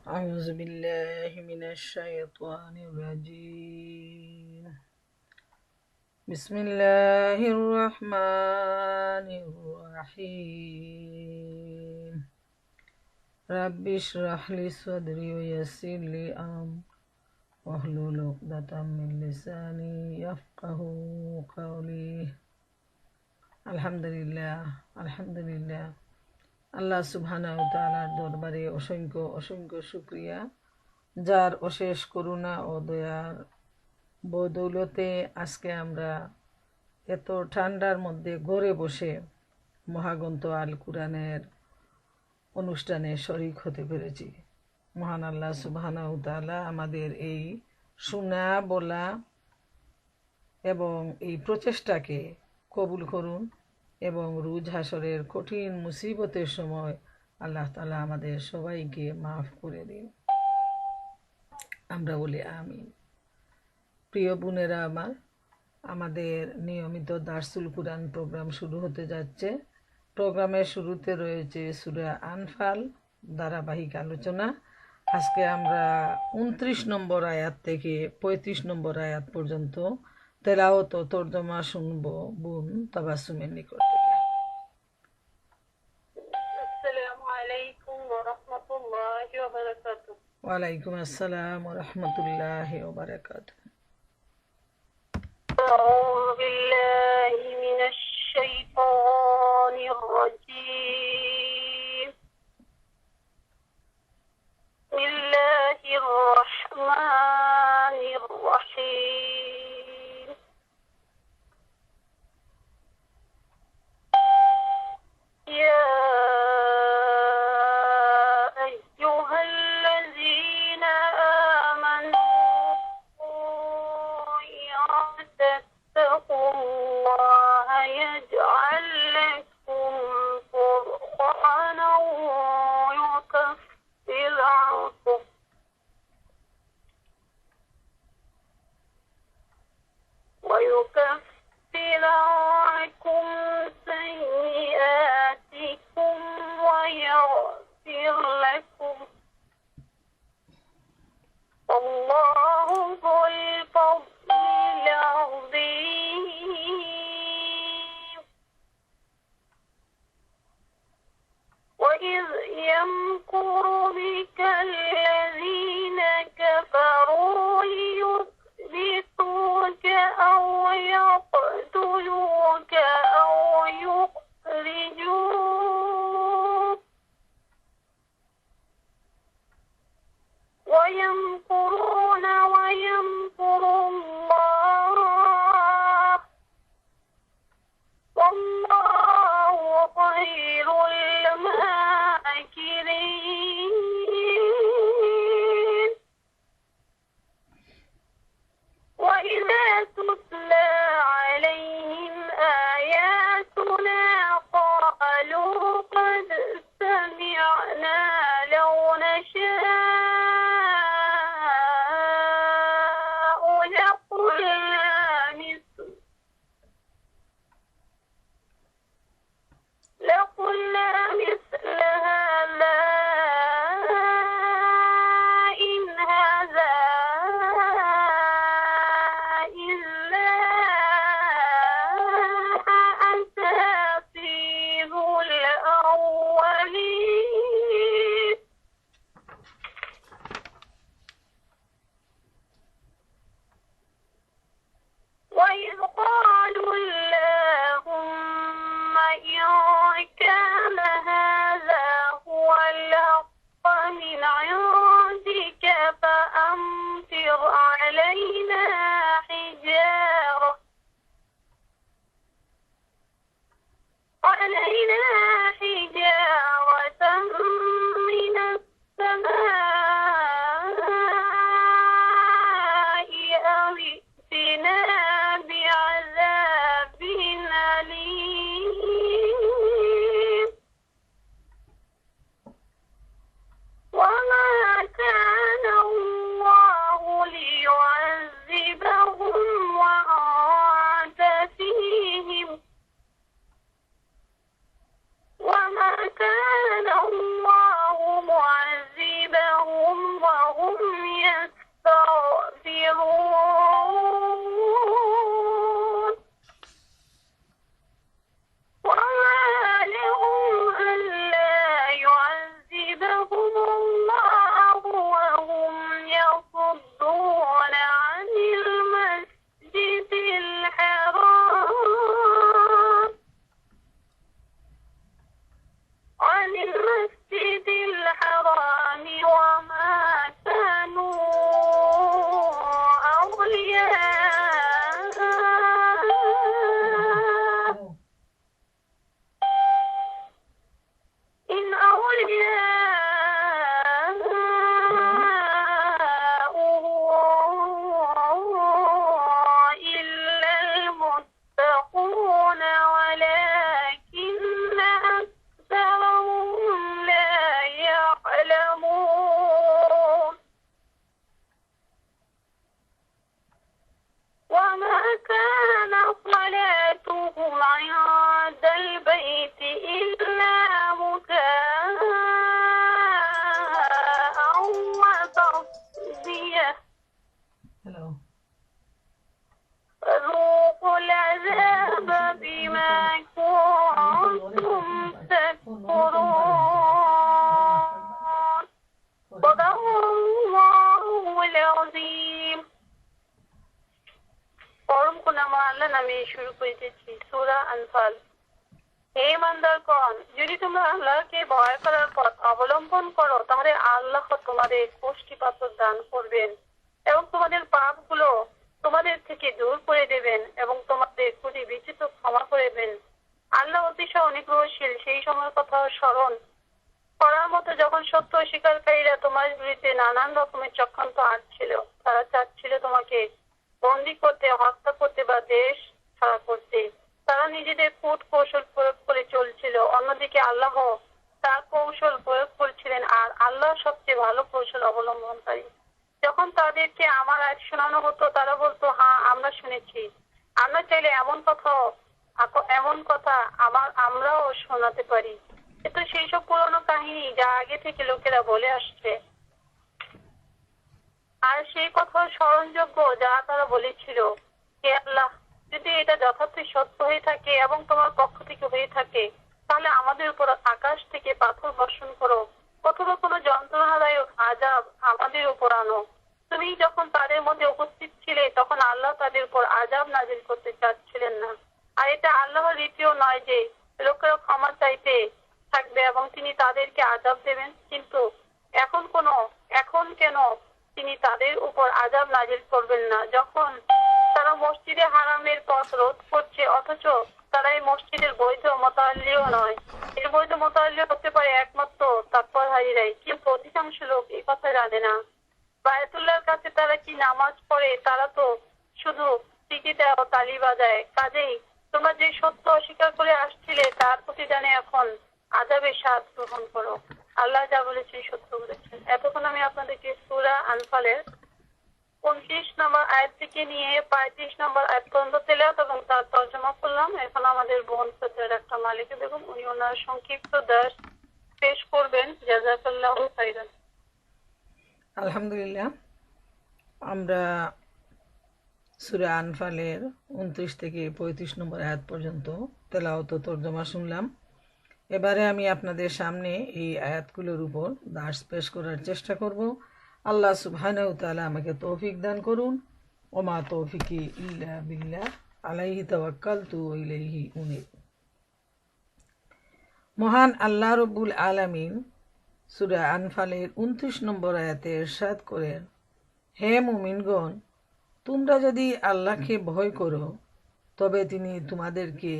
أعوذ بالله من الشيطان الرجيم. بسم الله الرحمن الرحيم. رب اشرح لي صدري ويسر لي أمري واحلل عقدة من لساني يفقه قولي. আলহামদুলিল্লাহ আল্লাহ সুবহানাহু ওয়া তাআলার দরবারে অসংখ্য অসংখ্য শুকরিয়া, যার অশেষ করুণা ও দয়ার বদৌলতে আজকে আমরা এত ঠান্ডার মধ্যে ঘরে বসে মহাগ্রন্থ আল কুরআনের অনুষ্ঠানে শরীক হতে পেরেছি। মহান আল্লাহ সুবহানাহু ওয়া তাআলা আমাদের এই শোনা বলা এবং এই প্রচেষ্টাকে কবুল করুন এবং রোজ হাসরের কঠিন মুসিবতের সময় আল্লাহ তাআলা আমাদের সবাইকে মাফ করে দিন। আমরা বলি আমিন। প্রিয় বোনেরা আমার, আমাদের নিয়মিত দারসুল কুরআন প্রোগ্রাম শুরু হতে যাচ্ছে। প্রোগ্রামের শুরুতে রয়েছে সূরা আনফাল ধারাবাহিক আলোচনা। আজকে আমরা 29 নম্বর আয়াত থেকে 35 নম্বর আয়াত পর্যন্ত তেলাওয়াত ও তরজমা শুনব বোন তাবাসসুমের নিকট থেকে। আসসালামু আলাইকুম ওয়া রাহমাতুল্লাহি ওয়া বারাকাতুহু। ওয়ালাইকুম আসসালাম ওয়া রাহমাতুল্লাহি ওয়া বারাকাতুহু। أعوذ بالله من الشيطان الرجيم. بسم الله الرحمن الرحيم. يا أيها الذين آمنوا إن تتقوا الله يجعل لكم فرقانا ويكفر عنكم سيئاتكم ويغفر لكم. والله ذو الفضل العظيم. وإذ يمكر بك الذين كفروا ليثبتوك أو يقتلوك أو يخرجوك ويمكرون ويمكر الله والله خير الماكرين. وإذا تتلى عليهم آياتنا قالوا قد سمعنا لو نشاء لقلنا مثل هذا إن هذا إلا أساطير الأولين. তখন আমার আল্লাহ নামে শুরু করিতেছি। সূরা আনফাল। হে ইমানদারগণ, যদি তোমরা আল্লাহকে ভয় করার পথ অবলম্বন করো তাহলে আল্লাহ তোমাদের পুষ্টিপাতর দান করবেন এবং তোমাদের পাপগুলো তোমাদের থেকে দূর করে দেবেন এবং তোমাদের প্রতি বিচিত্র ক্ষমা করবেন। আল্লাহ অতিশয় অনুগ্রহশীল। সেই সময়ের কথা স্মরণ করার মতো যখন সত্য অস্বীকারীরা তোমার বিরুদ্ধে নানান রকমের চক্রান্ত আঁটছিল। তারা চাচ্ছিল তোমাকে বন্দী করতে, হত্যা করতে বা দেশ ছাড়া করতে। তারা নিজেদের কূট কৌশল প্রয়োগ করে চলছিল, অন্যদিকে আল্লাহ তার কৌশল প্রয়োগ করছিলেন আর আল্লাহ সবচেয়ে ভালো কৌশল অবলম্বনকারী। যখন তাদেরকে আমার আয়াত শোনানো হতো তারা বলতো, হ্যাঁ আমরা শুনেছি, আমরা চাইলে এমন কথা আমরাও শোনাতে পারি। কিন্তু সেই সব পুরনো কাহিনী যা আগে থেকে লোকেরা বলে আসছে, আর সেই কথা স্মরণযোগ্য যা তারা বলেছিল। হে আল্লাহ, যদি এটা যথার্থ সত্য হয়ে থাকে এবং তোমার পক্ষ থেকে হয়ে থাকে তাহলে আমাদের উপর আকাশ থেকে পাথর বর্ষণ করো অথবা কোনো যন্ত্রণাদায়ক আযাব আমাদের উপর আনো। তুমি যখন তাদের মধ্যে উপস্থিত ছিলে তখন আল্লাহ তাদের উপর আযাব নাযিল করতে চাচ্ছিলেন না। আর এটা আল্লাহর রীতিও নয় যে লোকেরা ক্ষমা চাইতে থাকবে এবং তিনি তাদেরকে আযাব দেবেন। কিন্তু এখন কেন তিনি তাদের উপর আযাব নাযিল করবেন না যখন তারা মসজিদে হারামের পথ রোধ করছে, অথচ তারা এই মসজিদের বৈধ মোতাল্লিও নয়। এর বৈধ মোতাল্লি হতে পারে একমাত্র তাকওয়াধারীরাই, কিন্তু অধিকাংশ লোক এই কথা জানে না। বায়তুল্লাহর কাছে তারা কি নামাজ পড়ে? তারা তো শুধু টিকি দেয় ও তালি বাজায়। কাজেই তোমরা যে সত্য অস্বীকার করে আসছিলে তার প্রতিদানে এখন আযাবের স্বাদ গ্রহণ করো। আল্লাহ যা বলেছেন সত্য বলেছেন। এতক্ষণ আমি আপনাদেরকে সূরা আনফালের 29 নম্বর আয়াত থেকে নিয়ে 35 নম্বর আয়াত পর্যন্ত তেলাওয়াত এবং তার তর্জমা করলাম। এখন আমাদের বোন সৈয়দা একটা মালিকা বেগম, উনি ওনার সংক্ষিপ্ত দর্স পেশ করবেন। জাযাকাল্লাহু খাইরান। আলহামদুলিল্লাহ, আমরা সূরা আনফালের 29 থেকে 35 নম্বর আয়াত পর্যন্ত তেলাওয়াত ও তর্জমা শুনলাম। এবারে আমি আপনাদের সামনে এই আয়াতগুলোর উপর দার্স পেশ করার চেষ্টা করব। আল্লাহ সুবহানাহু ওয়া তাআলা আমাকে তৌফিক দান করুন। ওমা তৌফিকি ইল্লা বিল্লাহ, আলাইহি তাওয়াক্কালতু ওয়া ইলাইহি উনীব। মহান আল্লাহ রব্বুল আলামিন সূরা আনফালের 29 নম্বর আয়াতে ইরশাদ করেন, হে মুমিনগণ, তোমরা যদি আল্লাহকে ভয় করো তবে তিনি তোমাদেরকে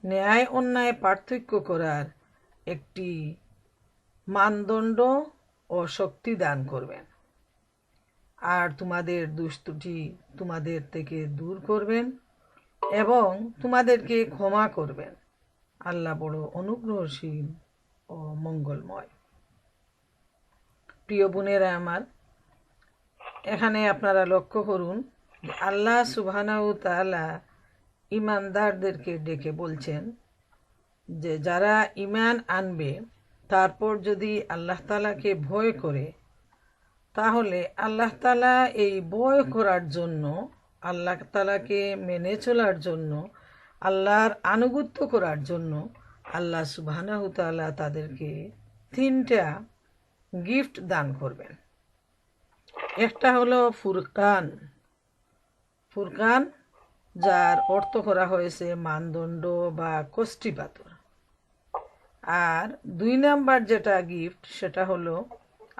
ন্যায় অন্যায় পার্থক্য করার একটি মানদণ্ড ও শক্তি দান করবেন আর তোমাদের দুষ্ত্রুটি তোমাদের থেকে দূর করবেন এবং তোমাদেরকে ক্ষমা করবেন। আল্লাহ বড় অনুগ্রহশীল ও মঙ্গলময়। প্রিয় বোনেরা আমার, এখানে আপনারা লক্ষ্য করুন যে আল্লাহ সুবহানাহু ওয়া তাআলা ঈমানদারদেরকে ডেকে বলছেন যে যারা ঈমান আনবে তারপর যদি আল্লাহ তাআলাকে ভয় করে তাহলে আল্লাহ তাআলা এই ভয় করার জন্য, আল্লাহ তাআলাকে মেনে চলার জন্য, আল্লাহর আনুগত্য করার জন্য আল্লাহ সুবহানাহু ওয়া তাআলা তাদেরকে 3টা গিফট দান করবেন। একটা হলো ফুরকান, ফুরকান যার অর্থ করা হয়েছে মানদণ্ড বা কষ্টি পাথর। আর 2 নাম্বার যেটা গিফট সেটা হলো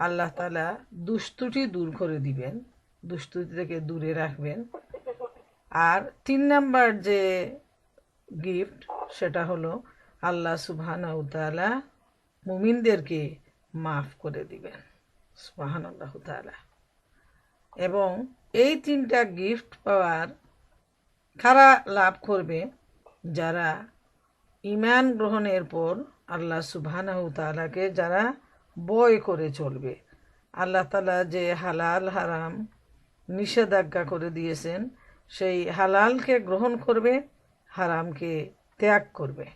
আল্লাহ তাআলা দুষ্টুটি দূর করে দিবেন, দুষ্টুটি থেকে দূরে রাখবেন। আর 3 নাম্বার যে গিফট সেটা হলো আল্লাহ সুবহানাহু ওয়া তাআলা মুমিনদেরকে মাফ করে দিবেন। সুবহানাল্লাহু তাআলা। এবং এই 3টা গিফট পাওয়ার কারা লাভ করবে? যারা ঈমান গ্রহণের পর আল্লাহ সুবহানাহু ওয়া তাআলাকে যারা ভয় করে চলবে। আল্লাহ তাআলা যে হালাল হারাম নিষেধাজ্ঞা করে দিয়েছেন সেই হালালকে গ্রহণ করবে, হারামকে ত্যাগ করবে।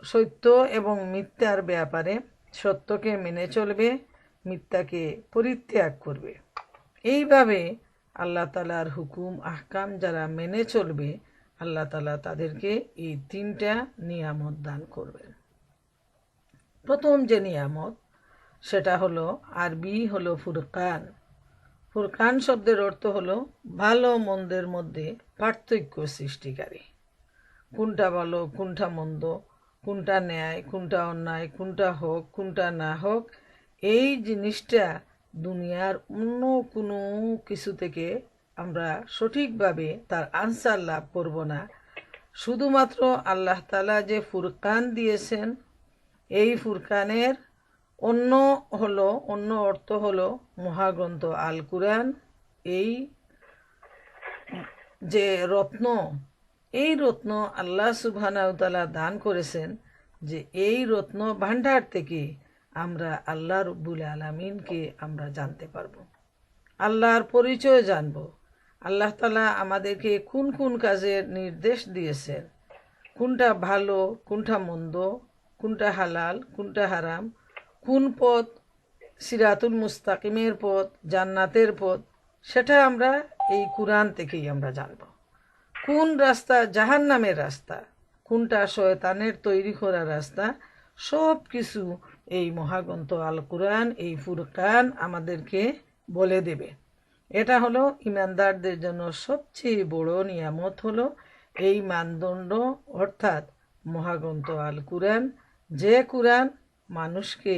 সত্য এবং মিথ্যার ব্যাপারে সত্যকে মেনে চলবে, মিথ্যাকে পরিত্যাগ করবে। এইভাবে আল্লাহ তাআলার হুকুম আহকাম যারা মেনে চলবে আল্লাহ তাআলা তাদেরকে এই 3টা নিয়ামত দান করবেন। প্রথম যে নিয়ামত সেটা হলো, আরবি হলো ফুরকান। ফুরকান শব্দের অর্থ হলো ভালো মন্দের মধ্যে পার্থক্য সৃষ্টিকারী। কোনটা ভালো, কোনটা মন্দ, কোনটা ন্যায়, কোনটা অন্যায়, কোনটা হোক, কোনটা না হোক, এই জিনিসটা দুনিয়ার অন্য কোনো কিছু থেকে আমরা সঠিকভাবে তার আনসার লাভ করব না। শুধুমাত্র আল্লাহ তাআলা যে ফুরকান দিয়েছেন, এই ফুরকানের অন্য অর্থ হলো মহাগ্রন্থ আল কুরআন। এই যে রত্ন, এই রত্ন আল্লাহ সুবহানাহু ওয়া তাআলা দান করেছেন, যে এই রত্ন ভাণ্ডার থেকে আমরা আল্লাহ রব্বুল আলামিনকে আমরা জানতে পারবো, আল্লাহর পরিচয় জানব। আল্লাহ তাআলা আমাদেরকে কোন কোন কাজের নির্দেশ দিয়েছেন, কোনটা ভালো, কোনটা মন্দ, কোনটা হালাল, কোনটা হারাম, কোন পথ সিরাতুল মুস্তাকিমের পথ, জান্নাতের পথ, সেটা আমরা এই কুরআন থেকেই আমরা জানব। কোন রাস্তা জাহান্নামের রাস্তা, কোনটা শয়তানের তৈরি করা রাস্তা, সব কিছু এই মহাগ্রন্থ আল কুরআন, এই ফুরকান আমাদেরকে বলে দেবে। এটা হলো ইমানদারদের জন্য সবচেয়ে বড় নিয়ামত হলো এই মানদণ্ড, অর্থাৎ মহাগ্রন্থ আল কুরআন, যে কুরআন মানুষকে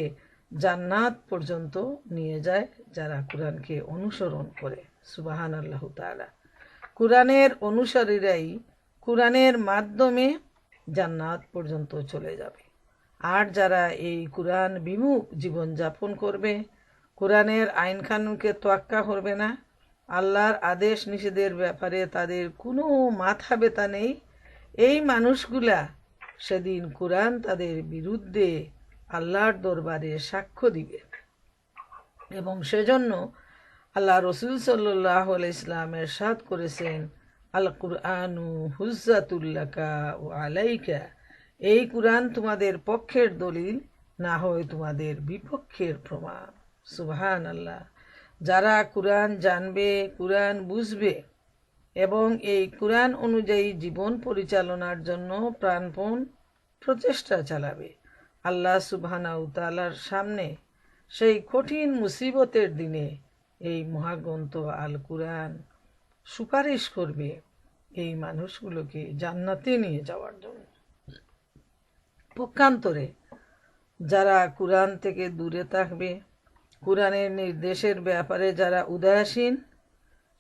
জান্নাত পর্যন্ত নিয়ে যায় যারা কুরআনকে অনুসরণ করে। সুবহানাল্লাহু তাআলা। কুরআনের অনুসারীরাই কুরআনের মাধ্যমে জান্নাত পর্যন্ত চলে যাবে। আর যারা এই কুরআন বিমুখ জীবনযাপন করবে, কুরআনের আইন কানুনকে তোয়াক্কা করবে না, আল্লাহর আদেশ নিষেধের ব্যাপারে তাদের কোনো মাথা ব্যথা নেই, এই মানুষগুলা সেদিন কুরআন তাদের বিরুদ্ধে আল্লাহর দরবারে সাক্ষ্য দিবে। এবং সেজন্য আল্লাহ রসুল সাল্লাল্লাহু আলাইহি সাল্লাম ইরশাদ করেছেন, আল কুরআনু হুজ্জাতুল্লাকা ওয়া আলাইকা, এই কুরআন তোমাদের পক্ষের দলিল, না হয় তোমাদের বিপক্ষের প্রমাণ। সুবহানাল্লাহ। যারা কুরআন জানবে, কুরআন বুঝবে এবং এই কুরআন অনুযায়ী জীবন পরিচালনার জন্য প্রাণপণ প্রচেষ্টা চালাবে, আল্লাহ সুবহানাহু ওয়া তাআলার সামনে সেই কঠিন মুসিবতের দিনে এই মহাগ্রন্থ আল কুরআন সুপারিশ করবে এই মানুষগুলোকে জান্নাতে নিয়ে যাওয়ার জন্য। পক্ষান্তরে যারা কুরআন থেকে দূরে থাকবে, কুরআনের নির্দেশের ব্যাপারে যারা উদাসীন,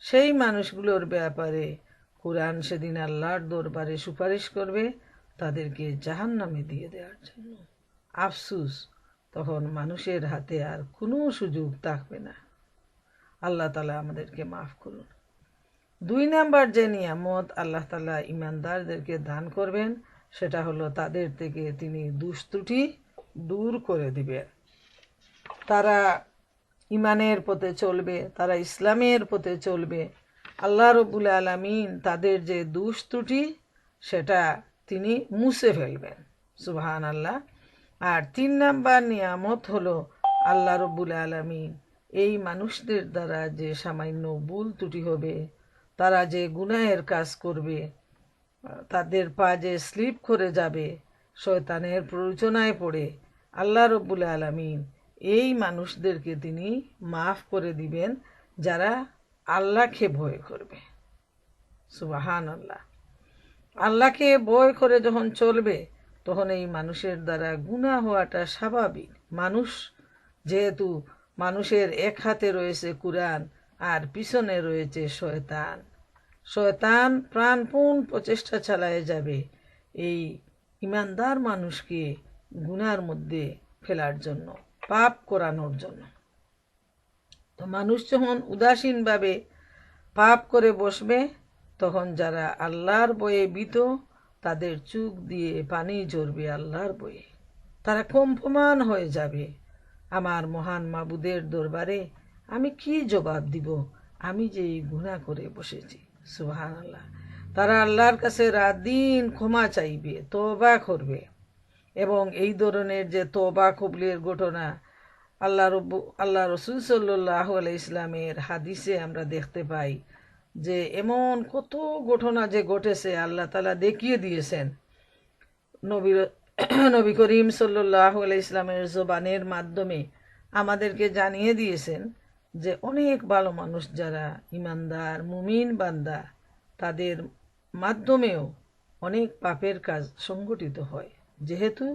সেই মানুষগুলোর ব্যাপারে কুরআন সেদিন আল্লাহর দরবারে সুপারিশ করবে তাদেরকে জাহান্নামে দিয়ে দেওয়ার জন্য। আফসুস, তখন মানুষের হাতে আর কোনো সুযোগ থাকবে না। আল্লাহ তাআলা আমাদেরকে মাফ করুন। 2 নাম্বার যে নিয়ামত আল্লাহ তাআলা ইমানদারদেরকে দান করবেন, সেটা হলো তাদের থেকে তিনি দুষ্ত্রুটি দূর করে দিবেন। তারা ইমানের পথে চলবে, তারা ইসলামের পথে চলবে। আল্লাহ রব্বুল আলামিন তাদের যে দুষ্ত্রুটি সেটা তিনি মুছে ফেলবেন। সুবহানাল্লাহ। আর 3 নাম্বার নিয়ামত হলো আল্লাহ রব্বুল আলামিন এই মানুষদের দ্বারা যে সামান্য ভুল ত্রুটি হবে, তারা যে গুনাহের কাজ করবে, তাদের পা যে স্লিপ করে যাবে, শয়তানের প্ররোচনায় পড়ে, আল্লাহ রব্বুল আলামিন এই মানুষদেরকে তিনি মাফ করে দিবেন যারা আল্লাহকে ভয় করবে। সুবহানাল্লাহ। আল্লাহকে ভয় করে যখন চলবে, তখন এই মানুষের দ্বারা গুনাহ হওয়াটা স্বাভাবিক। মানুষ যেহেতু, মানুষের এক হাতে রয়েছে কুরআন আর পিছনে রয়েছে শয়তান। শয়তান প্রাণপণ প্রচেষ্টা চালায় যাবে এই ইমানদার মানুষকে গুনার মধ্যে ফেলার জন্য, পাপ করানোর জন্য। তো মানুষ যখন উদাসীনভাবে পাপ করে বসবে, তখন যারা আল্লাহর বয়ে ভীত, তাদের চোখ দিয়ে পানি ঝরবে আল্লাহর বয়ে। তারা কম্পমান হয়ে যাবে, আমার মহান মাবুদের দরবারে আমি কি জবাব দিব, আমি যে এই গুনাহ করে বসেছি। সুবহানাল্লাহ। তারা আল্লাহর কাছে রাত দিন ক্ষমা চাইবে, তওবা করবে। এবং এই ধরনের যে তওবা কবুলের ঘটনা আল্লাহ রসুল সাল্লাল্লাহু আলাইহি ইসলামের হাদিসে আমরা দেখতে পাই, যে এমন কত ঘটনা যে ঘটেছে আল্লাহ তাআলা দেখিয়ে দিয়েছেন। নবী করিম সাল্লাল্লাহু আলাইহি ইসলামের জবানের মাধ্যমে আমাদেরকে জানিয়ে দিয়েছেন যে অনেক ভালো মানুষ যারা ইমানদার মুমিন বান্দা, তাদের মাধ্যমেও অনেক পাপের কাজ সংগঠিত হয়, যেহেতু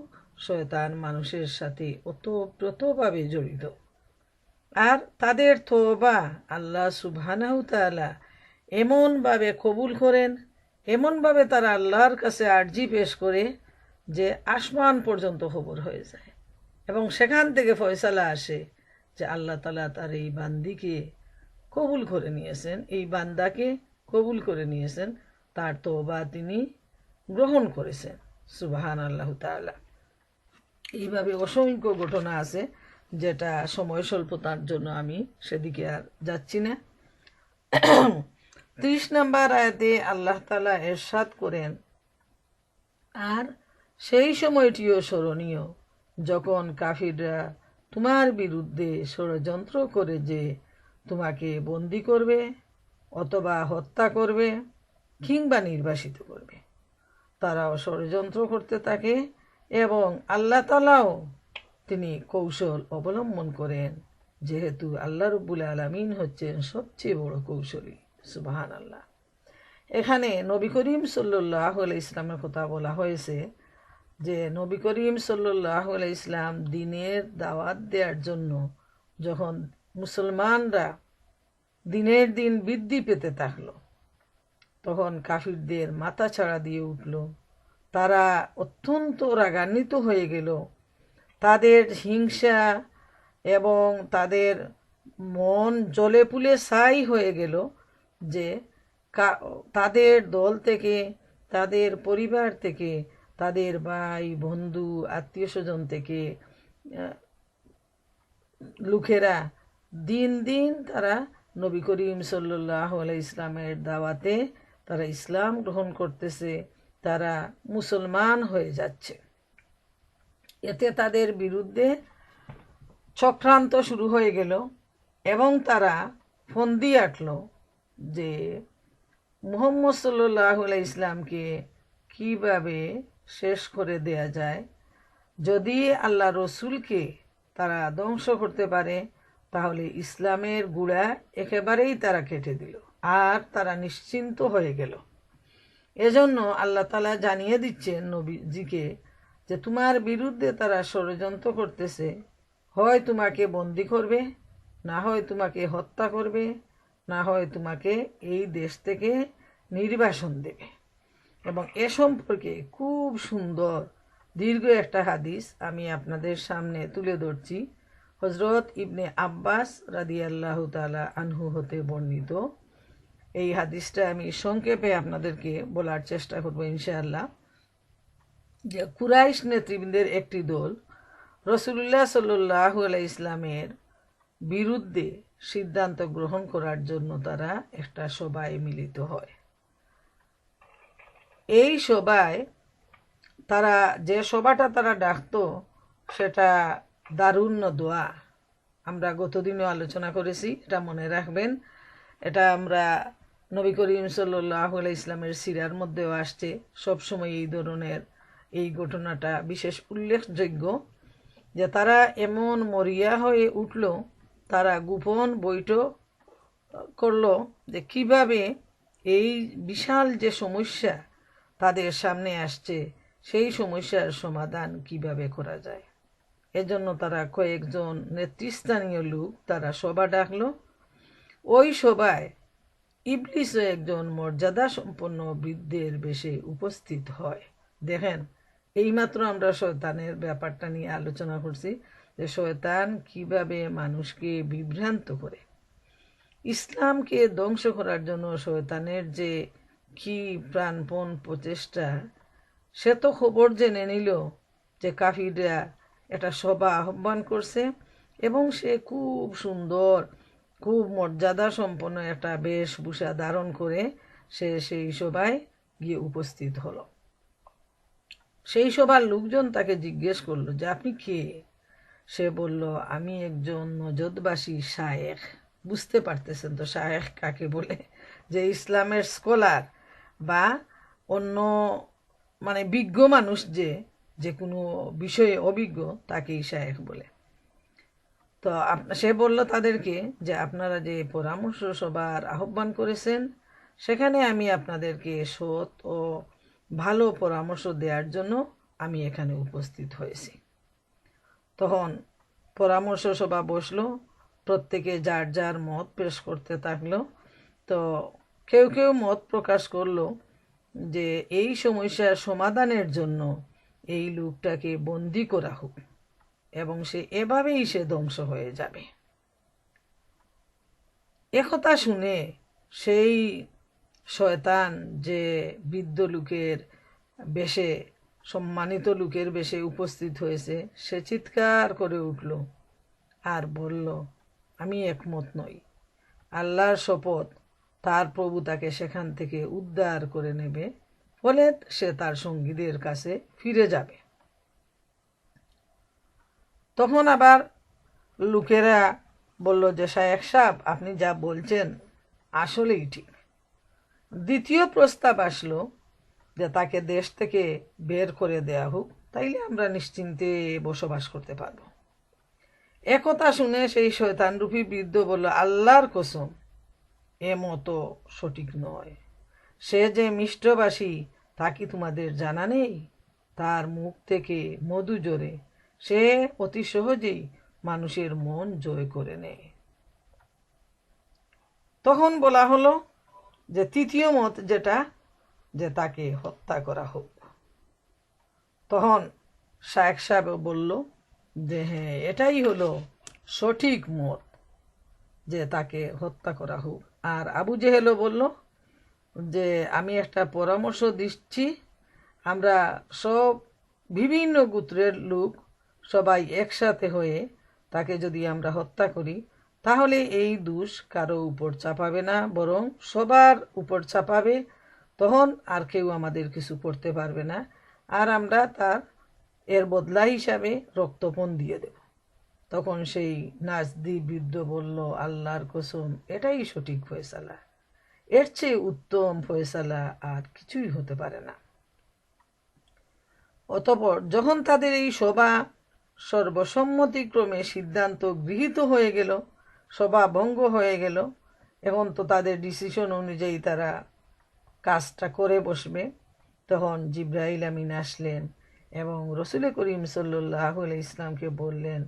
শয়তান মানুষের সাথে ওতপ্রোতভাবে জড়িত। আর তাদের তওবা আল্লাহ সুবহানাহু তাআলা এমনভাবে কবুল করেন, এমনভাবে তারা আল্লাহর কাছে আর্জি পেশ করে যে আসমান পর্যন্ত খবর হয়ে যায়, এবং সেখান থেকে ফয়সালা আসে যে আল্লাহ তাআলা তার এই বান্দিকে কবুল করে নিয়েছেন, এই বান্দাকে কবুল করে নিয়েছেন, তার তওবা তিনি গ্রহণ করেছেন। সুবহান আল্লাহ তাআলা। এইভাবে অসংখ্য ঘটনা আছে, যেটা সময় স্বল্পতার জন্য আমি সেদিকে আর যাচ্ছি না। 30 নম্বর আয়াতে আল্লাহ তাআলা ইরশাদ করেন, আর সেই সময়টিও স্মরণীয় যখন কাফিররা তোমার বিরুদ্ধে ষড়যন্ত্র করে যে তোমাকে বন্দী করবে অথবা হত্যা করবে কিংবা নির্বাসিত করবে। তারাও ষড়যন্ত্র করতে থাকে এবং আল্লাহ তাআলাও তিনি কৌশল অবলম্বন করেন, যেহেতু আল্লাহ রাব্বুল আলামিন হচ্ছেন সবচেয়ে বড় কৌশলী। সুবহানাল্লাহ। এখানে নবী করিম সাল্লাল্লাহু আলাইহি ইসলামের কথা বলা হয়েছে, যে নবী করিম সাল্লাল্লাহু আলাইহি ইসলাম দ্বীনের দাওয়াত দেওয়ার জন্য যখন মুসলমানরা দিনের দিন বৃদ্ধি পেতে থাকলো, তখন কাফিরদের মাথা ছাড়া দিয়ে উঠল, তারা অত্যন্ত রাগান্বিত হয়ে গেল, তাদের হিংসা এবং তাদের মন জ্বলে পুড়ে ছাই হয়ে গেল, যে তাদের দল থেকে, তাদের পরিবার থেকে, তাদের ভাই বন্ধু আত্মীয় স্বজন থেকে লোকেরা দিন দিন তারা নবী করিম সাল্লাল্লাহু আলাইহি ইসলামের দাওয়াতে তারা ইসলাম গ্রহণ করতেছে, তারা মুসলমান হয়ে যাচ্ছে। এতে তাদের বিরুদ্ধে চক্রান্ত শুরু হয়ে গেল এবং তারা ফন্দি আঁটল যে মুহাম্মদ সাল্লাল্লাহু আলাইহি ইসলামকে কিভাবে শেষ করে দেয়া যায়। যদি আল্লাহ রসুলকে তারা ধ্বংস করতে পারে, তাহলে ইসলামের গুড়া একেবারেই তারা কেটে দিল, আর তারা নিশ্চিন্ত হয়ে গেল। এজন্য আল্লাহ তাআলা জানিয়ে দিচ্ছেন নবীজিকে যে তোমার বিরুদ্ধে তারা ষড়যন্ত্র করতেছে, হয় তোমাকে বন্দী করবে, না হয় তোমাকে হত্যা করবে, না হয় তোমাকে এই দেশ থেকে নির্বাসন দেবে। এবং এ সম্পর্কে খুব সুন্দর দীর্ঘ একটা হাদিস আমি আপনাদের সামনে তুলে ধরছি। হযরত ইবনে আব্বাস রাদিয়াল্লাহু তাআলা আনহু হতে বর্ণিত। এই হাদিসটা আমি সংক্ষেপে আপনাদেরকে বলার চেষ্টা করব ইনশাআল্লাহ। যে কুরাইশ নেতৃবৃন্দের একটি দল রাসূলুল্লাহ সাল্লাল্লাহু আলাইহি ইসলামের বিরুদ্ধে সিদ্ধান্ত গ্রহণ করার জন্য তারা একটা সভায় মিলিত হয়। এই সভায় তারা যে সভাটা তারা ডাকতো সেটা দারুন দোয়া। আমরা গতদিনও আলোচনা করেছি, এটা মনে রাখবেন। এটা আমরা নবী করিম সাল্লাল্লাহু আলাইহি ইসলামের সিরার মধ্যেও আসছে। সবসময় এই ধরনের এই ঘটনাটা বিশেষ উল্লেখযোগ্য, যে তারা এমন মরিয়া হয়ে উঠল, তারা গোপন বৈঠক করলো যে কিভাবে এই বিশাল যে সমস্যা তাদের সামনে আসছে সেই সমস্যার সমাধান কিভাবে করা যায়। এজন্য তারা কয়েকজন নেতৃস্থানীয় লোক তারা সভা ডাকলো। ওই সভায় ইবলিসও একজন মর্যাদা সম্পন্ন বৃদ্ধের বেশে উপস্থিত হয়। দেখেন, এইমাত্র আমরা শয়তানের ব্যাপারটা নিয়ে আলোচনা করছি, যে শয়তান কিভাবে মানুষকে বিভ্রান্ত করে। ইসলামকে ধ্বংস করার জন্য শয়তানের যে কি প্রাণপণ প্রচেষ্টা, সে তো খবর জেনে নিল যে কাফিররা একটা সভা আহ্বান করছে, এবং সে খুব সুন্দর, খুব মর্যাদা সম্পন্ন একটা বেশভূষা ধারণ করে সে সেই সভায় গিয়ে উপস্থিত হলো। সেই সভার লোকজন তাকে জিজ্ঞেস করলো যে আপনি কে? সে বলল, আমি একজন নজদবাসী শায়েখ। বুঝতে পারতেছেন তো শায়েখ কাকে বলে? যে ইসলামের স্কলার বা অন্য বিজ্ঞ মানুষ, যে যে কোনো বিষয়ে অভিজ্ঞ, তাকেই শায়েখ বলে। তো সে বলল তাদেরকে যে আপনারা যে পরামর্শ সভার আহ্বান করেছেন সেখানে আমি আপনাদেরকে সৎ ও ভালো পরামর্শ দেওয়ার জন্য আমি এখানে উপস্থিত হয়েছি। তখন পরামর্শ সভা বসলো, প্রত্যেকে যার যার মত পেশ করতে থাকলো। তো কেউ কেউ মত প্রকাশ করলো যে এই সমস্যার সমাধানের জন্য এই লোকটাকে বন্দি করা হোক এবং এভাবেই সে ধ্বংস হয়ে যাবে। একথা শুনে সেই শয়তান যে বৃদ্ধ লোকের বেশে, সম্মানিত লোকের বেশে উপস্থিত হয়েছে, সে চিৎকার করে উঠল আর বলল, আমি একমত নই। আল্লাহর শপথ, তার প্রভু তাকে সেখান থেকে উদ্ধার করে নেবে, ফলে সে তার সঙ্গীদের কাছে ফিরে যাবে। তখন আবার লোকেরা বলল যে শায়েখ সাহেব, আপনি যা বলছেন আসলেই ঠিক। দ্বিতীয় প্রস্তাব আসলো যে তাকে দেশ থেকে বের করে দেয়া হোক, তাইলে আমরা নিশ্চিন্তে বসবাস করতে পারবো। একথা শুনে সেই শয়তানরূপী বৃদ্ধ বলল, আল্লাহর কসম, এ মতো সঠিক নয়। সে যে মিষ্টভাষী তা কি তোমাদের জানা নেই? তার মুখ থেকে মধু ঝরে, সে অতি সহজেই মানুষের মন জয় করে নেয়। তখন বলা হলো যে তৃতীয় মত যেটা, যে তাকে হত্যা করা হোক। তখন শায়েখ সাহেব বলল যে হ্যাঁ, এটাই হলো সঠিক মত, যে তাকে হত্যা করা হোক। আর আবু জেহেলও বলল যে আমি একটা পরামর্শ দিচ্ছি, আমরা সব বিভিন্ন গোত্রের লোক সবাই একসাথে হয়ে তাকে যদি আমরা হত্যা করি, তাহলে এই দোষ কারো উপর চাপাবে না, বরং সবার উপর চাপাবে। তখন আর কেউ আমাদের কিছু করতে পারবে না, আর আমরা এর বদলা হিসাবে রক্তপণ দিয়ে দেব। তখন সেই নাজদি বৃদ্ধ বলল, আল্লাহর কসম, এটাই সঠিক ফয়সালা, এর চেয়ে উত্তম ফয়সালা আর কিছুই হতে পারে না। অতঃপর যখন তাদের এই সভা সর্বসম্মতিক্রমে সিদ্ধান্ত গৃহীত হয়ে গেল, সভা ভঙ্গ হয়ে গেল, এখন তো তাদের ডিসিশন অনুযায়ী তারা কাজটা করে বসবে। তখন জিব্রাইল আমিন আসলেন এবং রসুল করিম সাল্লাল্লাহু আলাইহি ইসলামকে বললেন,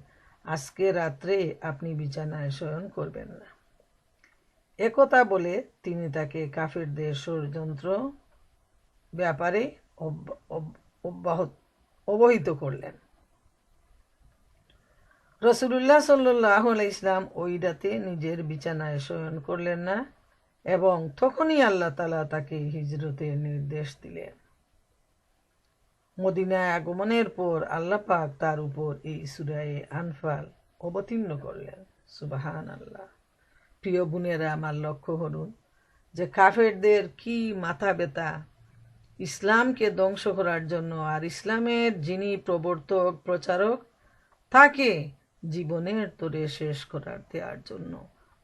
আজকে রাত্রে আপনি বিছানায় শয়ন করবেন না। একথা বলে তিনি তাকে কাফেরদের ষড়যন্ত্র ব্যাপারে অবহিত করলেন। রসুলুল্লাহ সাল্লাল্লাহু আলাইহি ইসলাম ওই রাতে নিজের বিছানায় শয়ন করলেন না এবং তখনই আল্লাহ তাআলা তাকে হিজরতের নির্দেশ দিলেন। মদিনায় আগমনের পর আল্লাহ পাক তার উপর এই সূরা আনফাল অবতীর্ণ করলেন। সুবহানাল্লাহ। প্রিয় বোনেরা, আমার লক্ষ্য করুন যে কাফেরদের কি মাথা ব্যথা ইসলামকে ধ্বংস করার জন্য, আর ইসলামের যিনি প্রবর্তক প্রচারক তাকে জীবনের তোরে শেষ করার দেওয়ার জন্য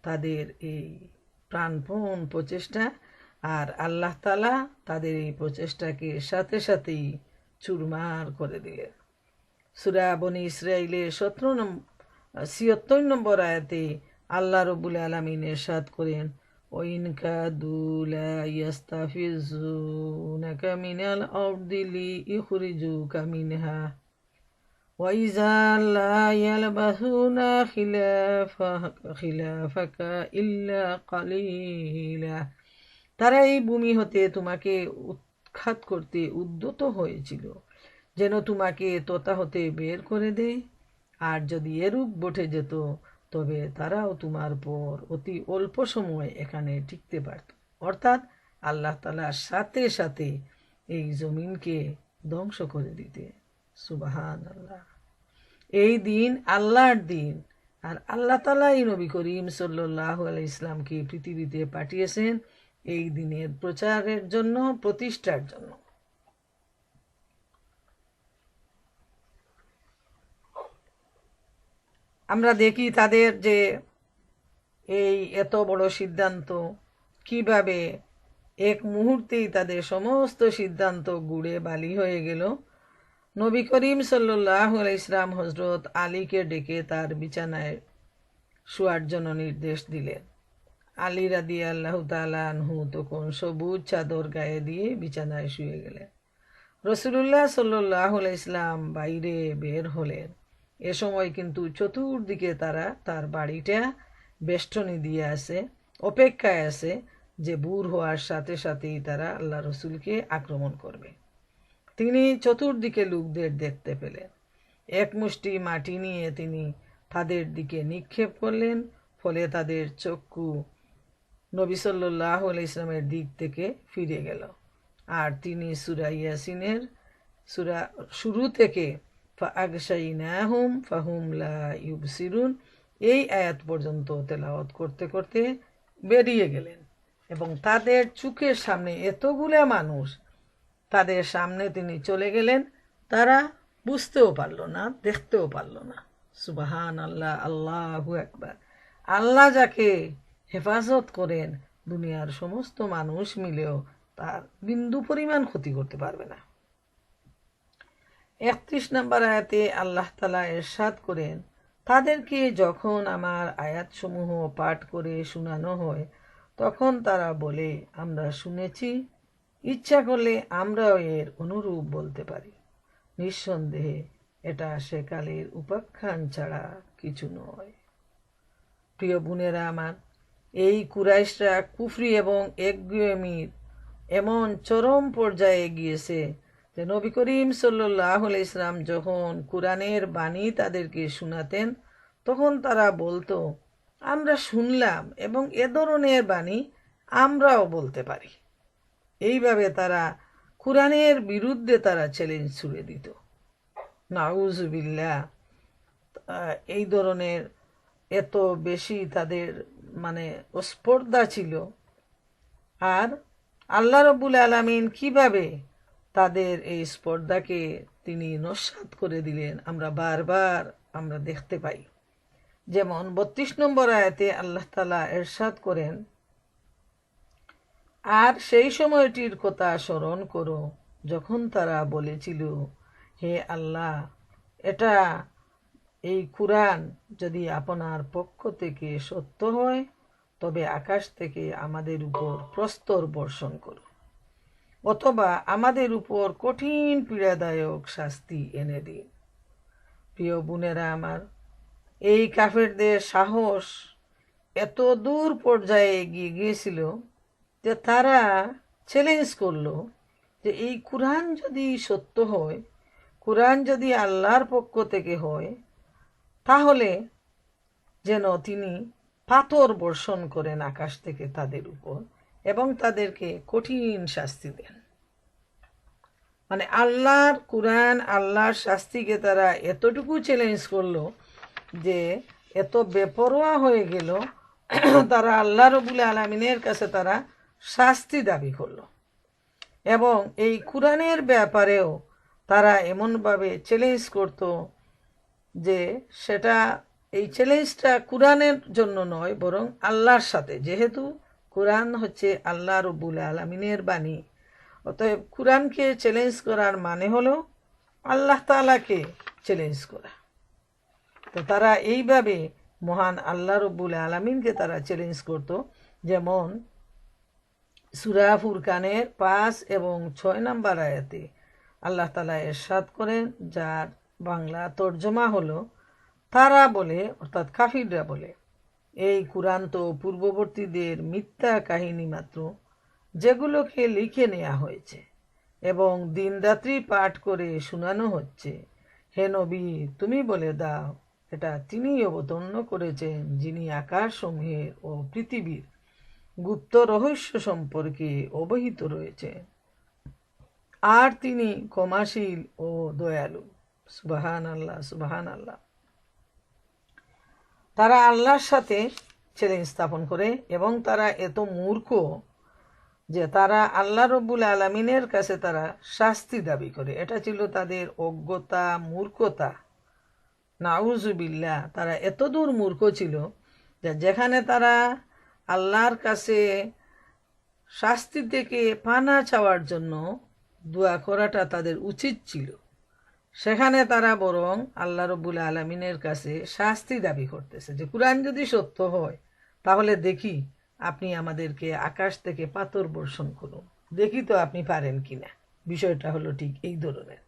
তাদের এই প্রাণপণ প্রচেষ্টা। আর আল্লাহ তাআলা তাদের এই প্রচেষ্টাকে সাথে সাথেই চুরমার করে দিলেন। সূরা বনী ইসরাঈলের ৭৬ নম্বর আয়াতে আল্লাহ রাব্বুল আলামিন ইরশাদ করেন, ওয়াইন কাদু লা ইয়াস্তাফিজুনাকা মিনাল আরদি লিইখরিজুকা মিনহা ওয়াইযা লা ইয়ালবাসুনা খিলাফাকা ইল্লা কালিলা। তারা এই ভূমি হতে তোমাকে উৎখাত করতে উদ্যত হয়েছিল, যেন তোমাকে তোতা হতে বের করে দেয়। আর যদি এরূপ বটে যেত, তবে তারাও তোমার পর অতি অল্প সময় এখানে টিকতে পারত। অর্থাৎ আল্লাহ তাআলার সাথে সাথে এই জমিনকে ধ্বংস করে দিতে। সুবহানাল্লাহ। এই দিন আল্লাহর দিন, আর আল্লাহ তাআলা এই নবী করিম সাল্লাল্লাহু আলাইহি ইসলামকে পৃথিবীতে পাঠিয়েছেন এই দিনের প্রচারের জন্য, প্রতিষ্ঠার জন্য। আমরা দেখি তাদের যে এই এত বড় সিদ্ধান্ত, কিভাবে এক মুহূর্তেই তাদের সমস্ত সিদ্ধান্ত গুড়ে বালি হয়ে গেল। নবী করিম সাল্লাল্লাহু আলাইহি ইসলাম হযরত আলীকে ডেকে তার বিছানায় শোয়ার জন্য নির্দেশ দিলেন। আলী রাদিয়াল্লাহু তাআলা আনহু তখন সবুজ চাদর গায়ে দিয়ে বিছানায় শুয়ে গেলেন। রাসূলুল্লাহ সাল্লাল্লাহু আলাইহি ইসলাম বাইরে বের হলেন। এ সময় কিন্তু চতুর্দিকে তার বাড়িটা বেষ্টনী দিয়ে আছে, অপেক্ষায় আছে যে ভোর হওয়ার সাথে সাথেই তারা আল্লাহ রসুলকে আক্রমণ করবে। তিনি চতুর্দিকে লোকদের দেখতে পেলেন। এক মুষ্টি মাটি নিয়ে তিনি তাদের দিকে নিক্ষেপ করলেন, ফলে তাদের চক্ষু নবী সাল্লাল্লাহু আলাইহি ইসলামের দিক থেকে ফিরে গেল। আর তিনি সূরা ইয়াসিনের শুরু থেকে ফাআগশাইনাহুম ফাহুম লা ইউবসিরুন এই আয়াত পর্যন্ত তেলাওয়াত করতে করতে বেরিয়ে গেলেন এবং তাদের চোখের সামনে এতগুলা মানুষ তাদের সামনে তিনি চলে গেলেন, তারা বুঝতেও পারল না, দেখতেও পারল না। সুবহান আল্লাহ, আল্লাহু আকবার। আল্লাহ যাকে হেফাজত করেন দুনিয়ার সমস্ত মানুষ মিলেও তার বিন্দু পরিমাণ ক্ষতি করতে পারবে না। 31 নম্বর আয়াতে আল্লাহ তাআলা ইরশাদ করেন, তাদেরকে যখন আমার আয়াতসমূহ পাঠ করে শোনানো হয় তখন তারা বলে, আমরা শুনেছি, ইচ্ছা করলে আমরাও এর অনুরূপ বলতে পারি। নিঃসন্দেহে এটা সেকালের উপাখ্যান ছাড়া কিছু নয়। প্রিয় বোনেরা আমার, এই কুরাইশরা কুফরি এবং একগুঁয়েমির এমন চরম পর্যায়ে গিয়েছে যে নবী করিম সাল্লাল্লাহু আলাইহি ইসলাম যখন কোরআনের বাণী তাদেরকে শোনাতেন তখন তারা বলতো, আমরা শুনলাম এবং এ ধরনের বাণী আমরাও বলতে পারি। এইভাবে তারা কোরআনের বিরুদ্ধে তারা চ্যালেঞ্জ ছুড়ে দিত। নাউজুবিল্লাহ। এই ধরনের এত বেশি তাদের স্পর্ধা ছিল। আর আল্লাহ রাব্বুল আলামিন কিভাবে তাদের এই স্পর্ধাকে তিনি নস্যাৎ করে দিলেন আমরা বারবার দেখতে পাই। যেমন 32 নম্বর আয়াতে আল্লাহ তাআলা ইরশাদ করেন, আর সেই সময়টির কথা স্মরণ করো যখন তারা বলেছিল, হে আল্লাহ, এই কুরআন যদি আপনার পক্ষ থেকে সত্য হয় তবে আকাশ থেকে আমাদের উপর প্রস্তর বর্ষণ করো, অথবা আমাদের উপর কঠিন পীড়াদায়ক শাস্তি এনে দিন। প্রিয় বোনেরা আমার, এই কাফেরদের সাহস এত দূর পর্যায়ে এগিয়ে গিয়েছিল যে তারা চ্যালেঞ্জ করলো যে এই কুরআন যদি সত্য হয়, কুরআন যদি আল্লাহর পক্ষ থেকে হয়, তাহলে যেন তিনি পাথর বর্ষণ করেন আকাশ থেকে তাদের উপর এবং তাদেরকে কঠিন শাস্তি দেন। আল্লাহর কুরআন, আল্লাহর শাস্তিকে তারা এতটুকু চ্যালেঞ্জ করলো যে এত বেপরোয়া হয়ে গেল, তারা আল্লাহ রাব্বুল আলামিনের কাছে তারা শাস্তি দাবি করলো এবং এই কুরআনের ব্যাপারেও তারা এমনভাবে চ্যালেঞ্জ করত যে এই চ্যালেঞ্জটা কুরআনের জন্য নয়, বরং আল্লাহর সাথে। যেহেতু কুরআন হচ্ছে আল্লাহ রাব্বুল আলামিনের বাণী, অতএব কুরআনকে চ্যালেঞ্জ করার মানে হলো আল্লাহ তাআলাকে চ্যালেঞ্জ করা। তো তারা এইভাবে মহান আল্লাহ রাব্বুল আলামিনকে তারা চ্যালেঞ্জ করত। যেমন সূরা ফুরকানের 5 এবং 6 নম্বর আয়াতে আল্লাহ তাআলা ইরশাদ করেন, যার বাংলা তর্জমা হলো, তারা বলে, অর্থাৎ কাফিররা বলে, এই কুরআন তো পূর্ববর্তীদের মিথ্যা কাহিনী মাত্র, যেগুলোকে লিখে নেওয়া হয়েছে এবং দিনরাত্রি পাঠ করে শোনানো হচ্ছে। হে নবী, তুমি বলে দাও, এটা তিনিই অবতীর্ণ করেছেন যিনি আকাশসমূহের ও পৃথিবীর গুপ্ত রহস্য সম্পর্কে অবহিত রয়েছে, আর তিনি ক্ষমাশীল ও দয়ালু। সুবহান আল্লাহ, সুবহান আল্লাহ। তারা আল্লাহর সাথে চ্যালেঞ্জ স্থাপন করে এবং তারা এত মূর্খ যে তারা আল্লাহ রাব্বুল আলামিনের কাছে তারা শাস্তি দাবি করে। এটা ছিল তাদের অজ্ঞতা, মূর্খতা। নাউজুবিল্লাহ। তারা এত দূর মূর্খ ছিল যে যেখানে তারা আল্লাহর কাছে শাস্তি থেকে পানা চাওয়ার জন্য দোয়া করাটা তাদের উচিত ছিল, সেখানে তারা বরং আল্লাহ রব্বুল আলমিনের কাছে শাস্তি দাবি করতেছে যে কুরআন যদি সত্য হয় তাহলে দেখি আপনি আমাদেরকে আকাশ থেকে পাথর বর্ষণ করুন, দেখি তো আপনি পারেন কিনা। বিষয়টা হলো ঠিক এই ধরনের।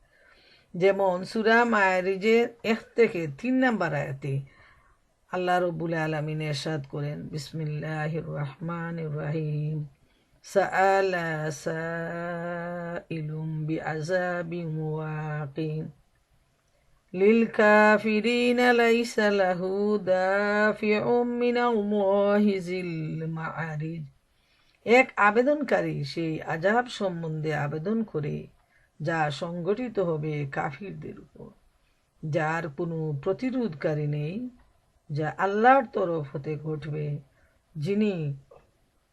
যেমন সূরা মায়েরিজের 1 থেকে 3 নম্বর আয়াতে আল্লাহ রব্বুল আলামিন ইরশাদ করেন, বিসমিল্লাহির রহমানির রহিম, সাআলা সাইলুম বিআযাবিন ওয়াকিন লিল কাফিরিনা লাইসা লাহু দাফিউম মিনাল্লাহি যিল মাআরিজ। এক আবেদনকারী সেই আযাব সম্বন্ধে আবেদন করে যা সংগঠিত হবে কাফিরদের উপর, যার কোনো প্রতিরোধকারী নেই, যা আল্লাহর তরফ হতে ঘটবে, যিনি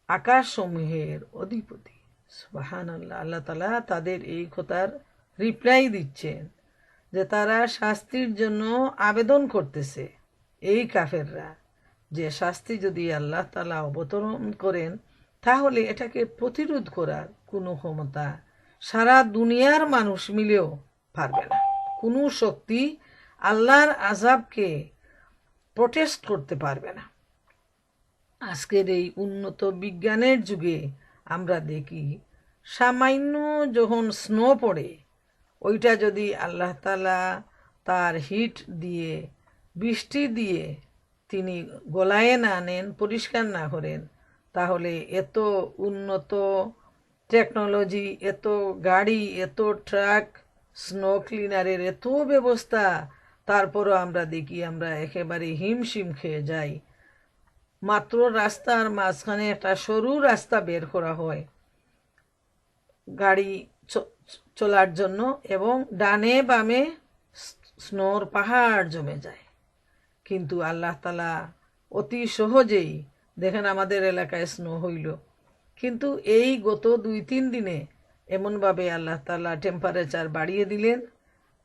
আকাশসমূহের অধিপতি। সুবহানাল্লাহ। আল্লাহ তাআলা তাদের এই কথার রিপ্লাই দিচ্ছেন যে তারা শাস্তির জন্য আবেদন করতেছে, এই কাফেররা, যে শাস্তি যদি আল্লাহ তাআলা অবতরণ করেন তাহলে এটাকে প্রতিরোধ করার কোনো ক্ষমতা সারা দুনিয়ার মানুষ মিলেও পারবে না। কোনো শক্তি আল্লাহর আযাবকে প্রটেস্ট করতে পারবে না। আজকের এই উন্নত বিজ্ঞানের যুগে আমরা দেখি সামান্য যখন স্নো পড়ে, ওইটা যদি আল্লাহ তাআলা তার হিট দিয়ে, বৃষ্টি দিয়ে তিনি গলায়ে না নেন, পরিষ্কার না করেন, তাহলে এত উন্নত টেকনোলজি, এত গাড়ি, এত ট্রাক, স্নো ক্লিনারের এত ব্যবস্থা, তারপরও আমরা দেখি আমরা একেবারে হিমশিম খেয়ে যাই। মাত্র রাস্তার মাঝখানে একটা সরু রাস্তা বের করা হয় গাড়ি চলার জন্য, এবং ডানে বামে স্নোর পাহাড় জমে যায়। কিন্তু আল্লাহ তাআলা অতি সহজেই, দেখেন আমাদের এলাকায় স্নো হইল, কিন্তু এই গত 2-3 দিনে এমনভাবে আল্লাহ তাআলা টেম্পারেচার বাড়িয়ে দিলেন,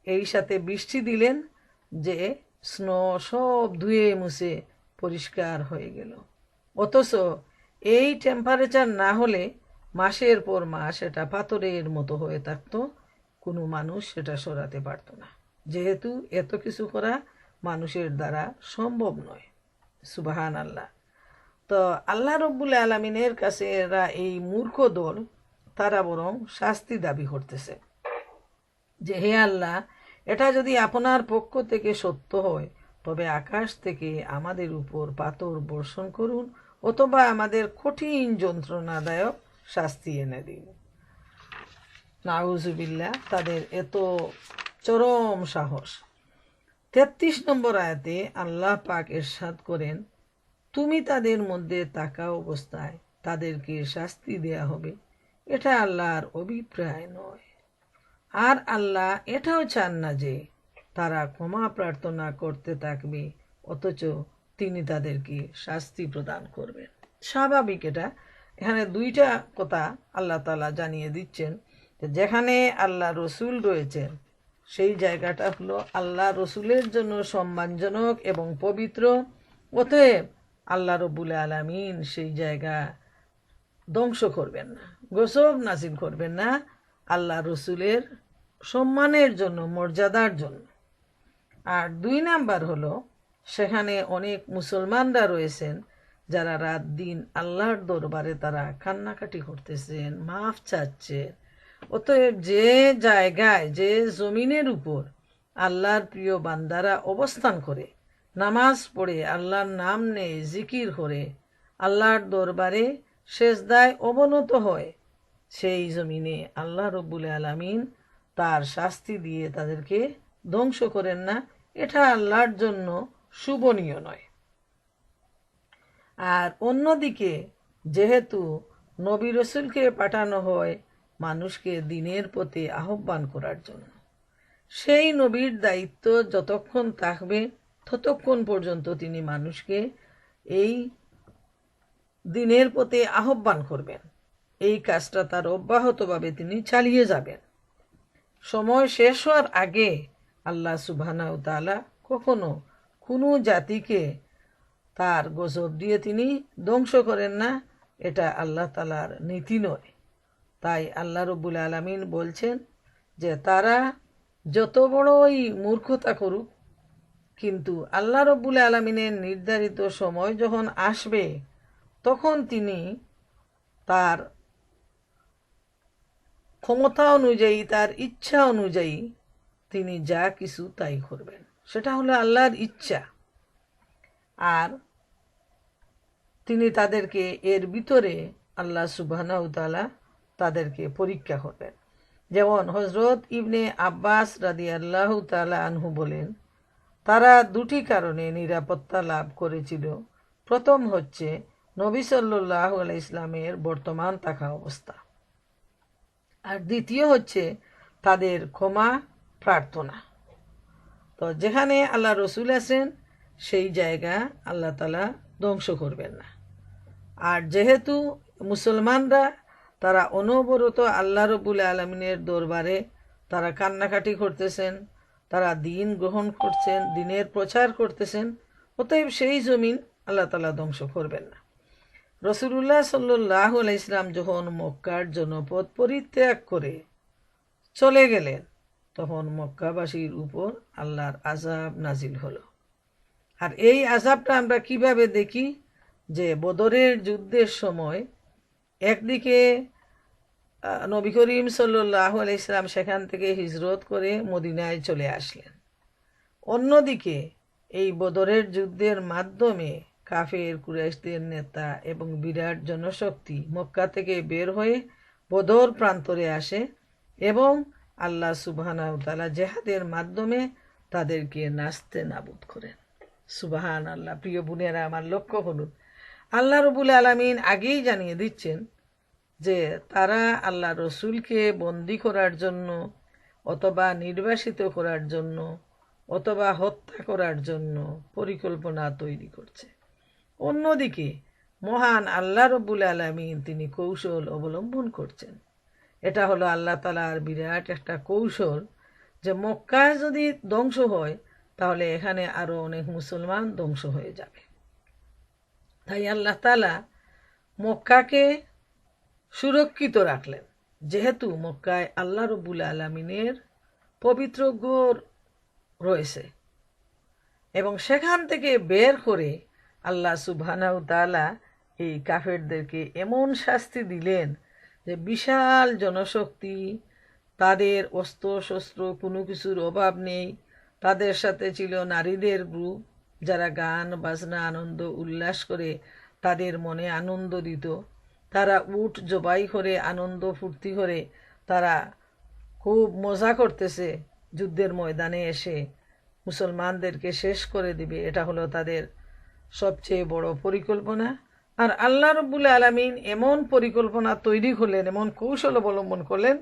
এই সাথে বৃষ্টি দিলেন যে স্নো সব ধুয়ে মুছে পরিষ্কার হয়ে গেল। অথচ এই টেম্পারেচার না হলে মাসের পর মাস এটা পাথরের মতো হয়ে থাকতো, কোনো মানুষ সেটা সরাতে পারত না, যেহেতু এত কিছু করা মানুষের দ্বারা সম্ভব নয়। সুবহানাল্লাহ। তো আল্লাহ রব্বুল আলামিনের কাছে এরা, এই মূর্খ দল, তারা বরং শাস্তি দাবি করতেছে যে হে আল্লাহ, এটা যদি আপনার পক্ষ থেকে সত্য হয় তবে আকাশ থেকে আমাদের উপর পাথর বর্ষণ করুন, অথবা আমাদের কঠিন যন্ত্রণাদায়ক শাস্তি এনে দিন। নাউজুবিল্লাহ। তাদের এত চরম সাহস। 33 নম্বর আয়াতে আল্লাহ পাক ইরশাদ করেন, তুমি তাদের মধ্যে থাকা অবস্থায় তাদেরকে শাস্তি দেয়া হবে, এটা আল্লাহর অভিপ্রায় নয়। আর আল্লাহ এটাও চান না যে তারা ক্ষমা প্রার্থনা করতে থাকবে অথচ তিনি তাদেরকে শাস্তি প্রদান করবেন। স্বাভাবিক এটা। এখানে 2টা কথা আল্লাহ তাআলা জানিয়ে দিচ্ছেন যে যেখানে আল্লাহ রসুল রয়েছেন সেই জায়গাটা হলো আল্লাহ রসুলের জন্য সম্মানজনক এবং পবিত্র, অতএব আল্লাহ রব্বুল আলামিন সেই জায়গা ধ্বংস করবেন না, গজব নাজিল করবেন না, আল্লাহ রসুলের সম্মানের জন্য, মর্যাদার জন্য। আর 2 নাম্বার হলো সেখানে অনেক মুসলমানরা রয়েছেন যারা রাত দিন আল্লাহর দরবারে তারা কান্নাকাটি করতেছেন, মাফ চাচ্ছেন। অতএব যে জায়গায়, যে জমিনের উপর আল্লাহর প্রিয় বান্দারা অবস্থান করে, নামাজ পড়ে, আল্লাহর নাম নেয়, জিকির করে, আল্লাহর দরবারে সেজদায় অবনত হয়, সেই জমিনে আল্লাহ রব্বুল আলামিন তার শাস্তি দিয়ে তাদেরকে ধ্বংস করেন না। এটা আল্লাহর জন্য শুভনীয় নয়। আর অন্যদিকে যেহেতু নবী রসুলকে পাঠানো হয় মানুষকে দ্বীনের পথে আহ্বান করার জন্য, সেই নবীর দায়িত্ব যতক্ষণ থাকবে ততক্ষণ পর্যন্ত তিনি মানুষকে এই দ্বীনের পথে আহ্বান করবেন। এই কাজটা তার অব্যাহতভাবে তিনি চালিয়ে যাবেন। সময় শেষ হওয়ার আগে আল্লাহ সুবহানাহু ওয়া তাআলা কখনো কোনো জাতিকে তার গজব দিয়ে তিনি ধ্বংস করেন না, এটা আল্লাহ তাআলার নীতি নয়। তাই আল্লাহ রব্বুল আলামিন বলছেন যে তারা যত বড়ই মূর্খতা করুক, কিন্তু আল্লাহ রব্বুল আলমিনের নির্ধারিত সময় যখন আসবে তখন তিনি তার ক্ষমতা অনুযায়ী, তার ইচ্ছা অনুযায়ী তিনি যা কিছু তাই করবেন। সেটা হলো আল্লাহর ইচ্ছা। আর তিনি তাদেরকে এর ভিতরে আল্লাহ সুবহানাহু তাআলা তাদেরকে পরীক্ষা করবেন। যেমন হযরত ইবনে আব্বাস রাদিয়াল্লাহু তাআলা আনহু বলেন, তারা দুটি কারণে নিরাপত্তা লাভ করেছিল। প্রথম হচ্ছে নবী সাল্লাল্লাহু আলাইহি ইসলামের বর্তমান থাকা অবস্থা, আর দ্বিতীয় হচ্ছে তাদের ক্ষমা প্রার্থনা। তো যেখানে আল্লাহ রসুল আছেন সেই জায়গা আল্লাহ তাআলা ধ্বংস করবেন না। আর যেহেতু মুসলমানরা তারা অনবরত আল্লাহ রব্বুল আলমিনের দরবারে তারা কান্নাকাটি করতেছেন, তারা দিন গ্রহণ করছেন, দিনের প্রচার করতেছেন, অতএব সেই জমিন আল্লাহ তাআলা ধ্বংস করবেন না। রসুলুল্লাহ সাল্লাল্লাহু আলাইহি ইসলাম যখন মক্কার জনপদ পরিত্যাগ করে চলে গেলেন তখন মক্কাবাসীর উপর আল্লাহর আযাব নাজিল হলো। আর এই আযাবটা আমরা কিভাবে দেখি, যে বদরের যুদ্ধের সময় একদিকে নবী করিম সাল্লাল্লাহু আলাইহি ইসলাম সেখান থেকে হিজরত করে মদিনায় চলে আসলেন। অন্যদিকে এই বদরের যুদ্ধের মাধ্যমে কাফের কুরাইশদের নেতা এবং বিরাট জনশক্তি মক্কা থেকে বের হয়ে বদর প্রান্তরে আসে এবং আল্লাহ সুবহানাহু তাআলা জেহাদের মাধ্যমে তাদেরকে নাস্তে নাবুদ করেন। সুবহান আল্লাহ। প্রিয় বোনেরা আমার, লক্ষ্য করুন, আল্লাহ রব্বুল আলামিন আগেই জানিয়ে দিচ্ছেন যে তারা আল্লাহ রসুলকে বন্দী করার জন্য অথবা নির্বাসিত করার জন্য অথবা হত্যা করার জন্য পরিকল্পনা তৈরি করছে। অন্যদিকে মহান আল্লাহ রব্বুল আলামিন তিনি কৌশল অবলম্বন করছেন। এটা হলো আল্লাহ তাআলার বিরাট একটা কৌশল, যে মক্কায় যদি ধ্বংস হয় তাহলে এখানে আরো অনেক মুসলমান ধ্বংস হয়ে যাবে। তাই আল্লাহ তাআলা মক্কাকে সুরক্ষিত রাখলেন, যেহেতু মক্কায় আল্লাহ রব্বুল আলামিনের পবিত্র ঘর রয়েছে, এবং সেখান থেকে বের করে আল্লাহ সুবহানাহু তাআলা এই কাফেরদেরকে এমন শাস্তি দিলেন যে বিশাল জনশক্তি, তাদের অস্ত্র শস্ত্র কোনো কিছুর অভাব নেই, তাদের সাথে ছিল নারীদের গ্রুপ যারা গান বাজনা আনন্দ উল্লাস করে তাদের মনে আনন্দ দিত। তারা উট জবাই করে আনন্দ ফুর্তি করে তারা খুব মজা করতেছে, যুদ্ধের ময়দানে এসে মুসলমানদেরকে শেষ করে দিবে। এটা হলো তাদের সবচেয়ে বড় পরিকল্পনা। আর আল্লাহ রব্বুল আলামিন এমন পরিকল্পনা তৈরি করলেন, এমন কৌশল অবলম্বন করলেন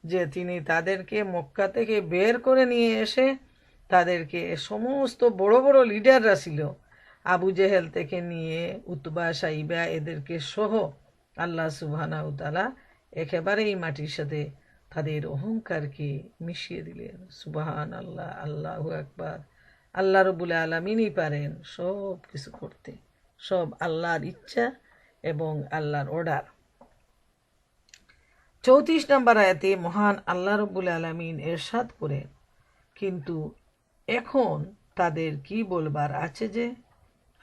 যে তিনি তাদেরকে মক্কা থেকে বের করে নিয়ে এসে তাদেরকে সমস্ত বড় বড় লিডাররা ছিল, আবু জেহেল থেকে নিয়ে উতবা সাইবা এদেরকে সহ আল্লাহ সুবহানাহু তাআলা একেবারেই মাটির সাথে তাদের অহংকারকে মিশিয়ে দিলেন। সুবহান আল্লাহ, আল্লাহু আকবার। আল্লাহ রব্বুল আলামিনই পারেন সব কিছু করতে, সব আল্লাহর ইচ্ছা এবং আল্লাহর অর্ডার। 34 নম্বর আয়াতে মহান আল্লাহ রব্বুল আলামিন ইরশাদ করেন, কিন্তু এখন তাদের কি বলবার আছে যে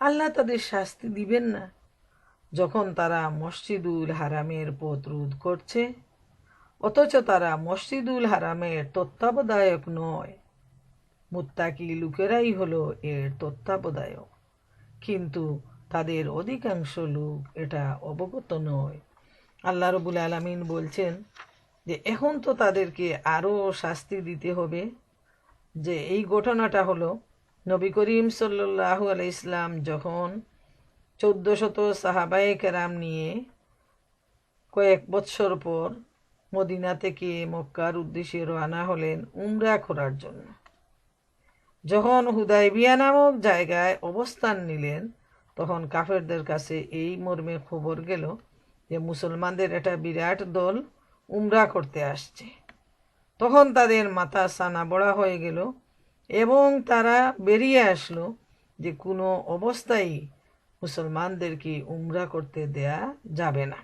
আল্লাহ তাদের শাস্তি দিবেন না যখন তারা মসজিদুল হারামের পথ রোধ করছে, অথচ তারা মসজিদুল হারামের তত্ত্বাবধায়ক নয়, মুত্তাকি লোকেরাই হলো এর তত্ত্বাবধায়ক, কিন্তু তাদের অধিকাংশ লোক এটা অবগত নয়। আল্লাহ রব্বুল আলামিন বলছেন যে এখন তো তাদেরকে আরো শাস্তি দিতে হবে। যে এই ঘটনাটা হলো নবী করিম সাল্লাল্লাহু আলাইহি ইসলাম যখন 1400 সাহাবায়ে কেরাম নিয়ে কয়েক বৎসর পর মদিনা থেকে মক্কার উদ্দেশ্যে রওনা হলেন উমরা করার জন্য। যখন হুদাইবিয়া নামক জায়গায় অবস্থান নিলেন তখন কাফেরদের কাছে এই মর্মে খবর গেল যে মুসলমানদের একটা বিরাট দল উমরা করতে আসছে। তখন তাদের মাথা সানা বড়া হয়ে গেল এবং তারা বেরিয়ে আসলো যে কোনো অবস্থায় মুসলমানদেরকে উমরা করতে দেয়া যাবে না,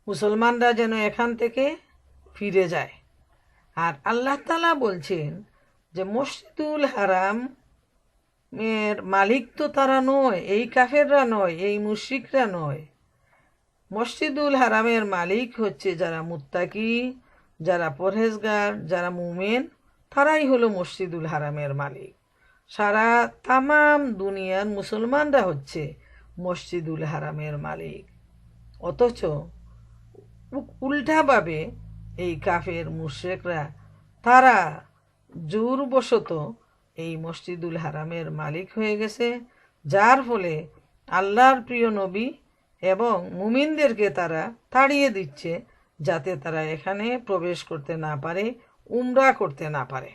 মুসলমানরা যেন এখান থেকে ফিরে যায়। আর আল্লাহ তাআলা বলছেন যে মসজিদুল হারাম এর মালিক তো তারা নয়, এই কাফেররা নয়, এই মুশরিকরা নয়। মসজিদুল হারামের মালিক হচ্ছে যারা মুত্তাকি, যারা পরহেজগার, যারা মুমিন, তারাই হলো মসজিদুল হারামের মালিক। সারা তামাম দুনিয়ার মুসলমানরা হচ্ছে মসজিদুল হারামের মালিক। অথচ উল্টাভাবে এই কাফের মুশরিকরা তারা জোরবশত এই মসজিদুল হারামের মালিক হয়ে গেছে, যার ফলে আল্লাহর প্রিয় নবী এবং মুমিনদেরকে তারা তাড়িয়ে দিচ্ছে, যাতে তারা এখানে প্রবেশ করতে না পারে, উমরা করতে না পারে।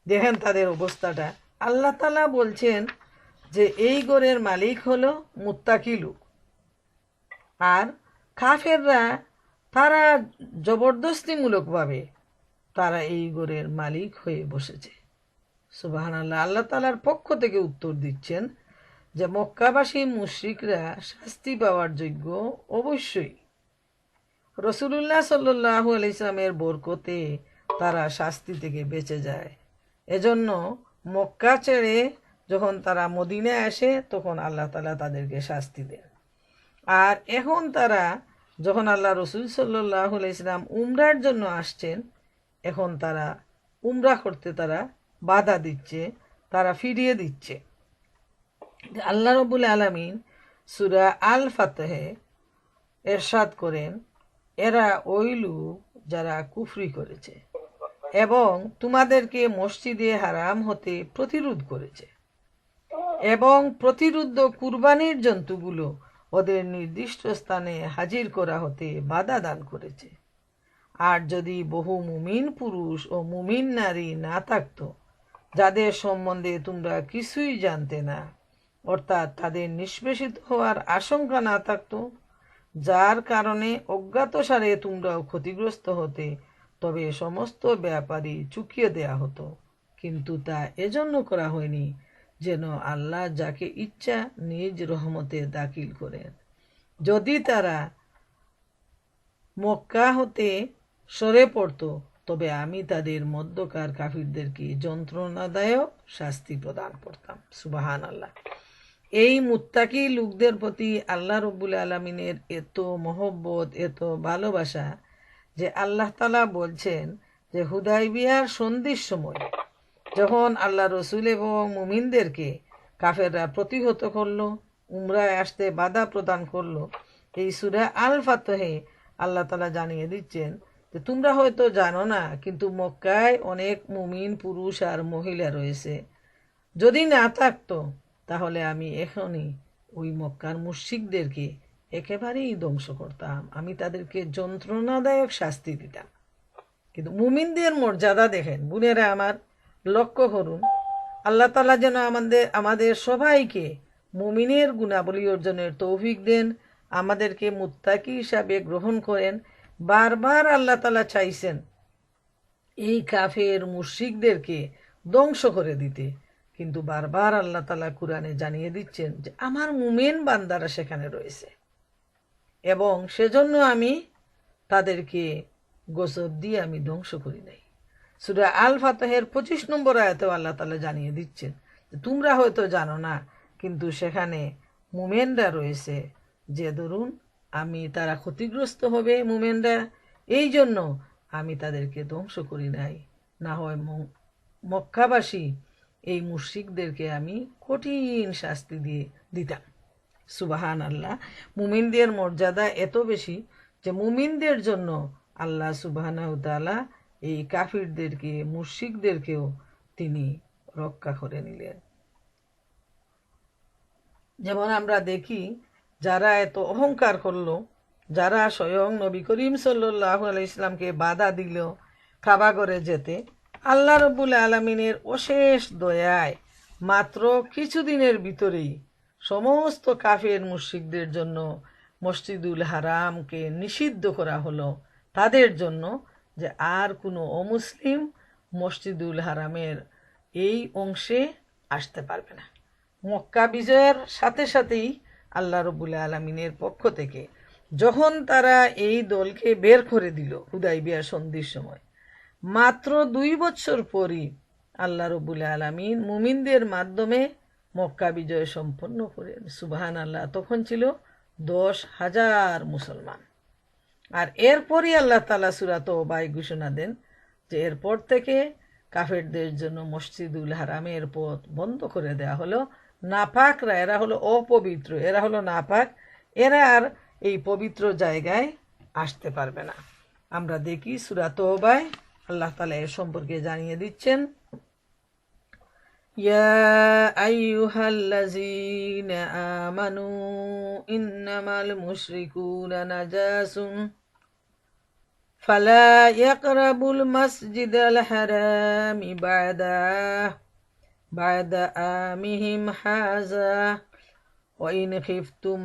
দেখেন তাদের অবস্থাটা। আল্লাহ তাআলা বলছেন যে এই ঘরের মালিক হলো মুত্তাকি লোক, আর কাফেররা তারা জবরদস্তিমূলকভাবে তারা এই ঘরের মালিক হয়ে বসেছে। সুবহানাল্লাহ। আল্লাহ তাআলার পক্ষ থেকে উত্তর দিচ্ছেন যে মক্কাবাসী মুশরিকরা শাস্তি পাওয়ার যোগ্য অবশ্যই। রাসূলুল্লাহ সাল্লাল্লাহু আলাইহি ওয়াসাল্লামের বরকতে তারা শাস্তি থেকে বেঁচে যায়। এজন্য মক্কা ছেড়ে যখন তারা মদিনায় আসে তখন আল্লাহ তাআলা তাদেরকে শাস্তি দেন। আর এখন তারা যখন আল্লাহ রসুল সাল্লাল্লাহু আলাইহি ওয়াসাল্লাম উমরার জন্য আসছেন, এখন তারা উমরা করতে তারা বাধা দিচ্ছে, তারা ফিরিয়ে দিচ্ছে। আল্লাহ রাব্বুল আলামিন সূরা আল ফাতহে এরশাদ করেন, এরা ওই লোক যারা কুফরি করেছে এবং তোমাদেরকে মসজিদে হারাম হতে প্রতিরোধ করেছে এবং প্রতিরুদ্ধ কুরবানির জন্তুগুলো ওদের নির্দিষ্ট স্থানে হাজির করা হতে বাধা দান করেছে। আর যদি বহু মুমিন পুরুষ ও মুমিন নারী না থাকত, যাদের সম্বন্ধে তোমরা কিছুই জানতে না, অর্থাৎ তাদের নিষ্পেষিত হওয়ার আশঙ্কা না থাকত, যার কারণে অজ্ঞাতসারে তোমরাও ক্ষতিগ্রস্ত হতে, তবে সমস্ত ব্যাপারই চুকিয়ে দেয়া হতো। কিন্তু তা এজন্য করা হয়নি যেন আল্লাহ যাকে ইচ্ছা নিজ রহমতে দাখিল করেন। যদি তারা মক্কা হতে সরে পড়ত, তবে আমি তাদের মধ্যকার কাফিরদেরকে যন্ত্রণাদায়ক শাস্তি প্রদান করতাম। সুবহানাল্লাহ। এই মুত্তাকি লোকদের প্রতি আল্লাহ রাব্বুল আলামিনের এত মহব্বত, এত ভালোবাসা যে আল্লাহ তাআলা বলছেন যে হুদায়বিয়ার সন্ধির সময় যখন আল্লাহ রসুল এবং মুমিনদেরকে কাফেররা প্রতিহত করলো, উমরায় আসতে বাধা প্রদান করলো, এই সূরা আল ফাতহে আল্লাহ তাআলা জানিয়ে দিচ্ছেন যে তোমরা হয়তো জানো না, কিন্তু মক্কায় অনেক মুমিন পুরুষ আর মহিলা রয়েছে। যদি না থাকতো তাহলে আমি এখনই ওই মক্কার মুশরিকদেরকে একেবারেই ধ্বংস করতাম, আমি তাদেরকে যন্ত্রণাদায়ক শাস্তি দিতাম। কিন্তু মুমিনদের মর্যাদা দেখেন বোনেরা আমার, লক্ষ্য করুন। আল্লাহ তাআলা যেন আমাদের সবাইকে মুমিনের গুণাবলী অর্জনের তৌফিক দেন, আমাদেরকে মুত্তাকি হিসাবে গ্রহণ করেন। বারবার আল্লাহ তাআলা চাইছেন এই কাফের মুশরিকদেরকে ধ্বংস করে দিতে, কিন্তু বারবার আল্লাহ তাআলা কুরআনে জানিয়ে দিচ্ছেন যে আমার মুমিন বান্দারা সেখানে রয়েছে এবং সেজন্য আমি তাদেরকে গজব দিয়ে আমি ধ্বংস করি নাই। সূরা আল ফাতহের 25 নম্বর আয়াতেও আল্লাহ তাআলা জানিয়ে দিচ্ছেন যে তোমরা হয়তো জানো না, কিন্তু সেখানে মুমিনরা রয়েছে, যে ধরুন আমি তারা ক্ষতিগ্রস্ত হবে মুমিনরা, এই জন্য আমি তাদেরকে ধ্বংস করি নাই, না হয় মক্কাবাসী এই মুশরিকদেরকে আমি কঠিন শাস্তি দিয়ে দিতাম। সুবহানাল্লাহ। মুমিনদের মর্যাদা এত বেশি যে মুমিনদের জন্য আল্লাহ সুবহানাহু ওয়া তাআলা এই কাফিরদেরকে, মুশরিকদেরকেও তিনি রক্ষা করে নিলেন। যেমন আমরা দেখি যারা এত অহংকার করলো, যারা স্বয়ং নবী করিম সাল্লাল্লাহু আলাইহি ওয়াসাল্লামকে বাধা দিল কাবা ঘরে যেতে, আল্লাহ রাব্বুল আলামিনের অশেষ দয়ায় মাত্র কিছুদিনের ভিতরেই সমস্ত কাফের মুশরিকদের জন্য মসজিদুল হারামকে নিষিদ্ধ করা হলো, তাদের জন্য যে আর কোনো অমুসলিম মসজিদুল হারামের এই অংশে আসতে পারবে না। মক্কা বিজয়ের সাথে সাথেই আল্লাহ রাব্বুল আলামিনের পক্ষ থেকে যখন তারা এই দলকে বের করে দিল হুদায়বিয়ার সন্ধির সময়, মাত্র 2 বছর পরই আল্লাহ রব্বুল আলামিন মুমিনদের মাধ্যমে মক্কা বিজয় সম্পন্ন করেন। সুবহানাল্লাহ। তখন ছিল 10,000 মুসলমান। আর এরপরই আল্লাহ তাআলা সূরা তওবায় ঘোষণা দেন যে এরপর থেকে কাফেরদের জন্য মসজিদুল হারামের পথ বন্ধ করে দেওয়া হলো। নাপাকরা, এরা হলো অপবিত্র, এরা হলো নাপাক, এরা আর এই পবিত্র জায়গায় আসতে পারবে না। আমরা দেখি সূরা তওবায় আল্লাহ তাআলা এর সম্পর্কে জানিয়ে দিচ্ছেন, ইয়া আইয়ুহাল্লাযীনা আমানু ইন্নামাল মুশরিকুনা নাজাসুন ফালা ইয়াকরাবুল মাসজিদাল হারামি বা'দা আমিহিম হাযা ওয়া ইন খিফতুম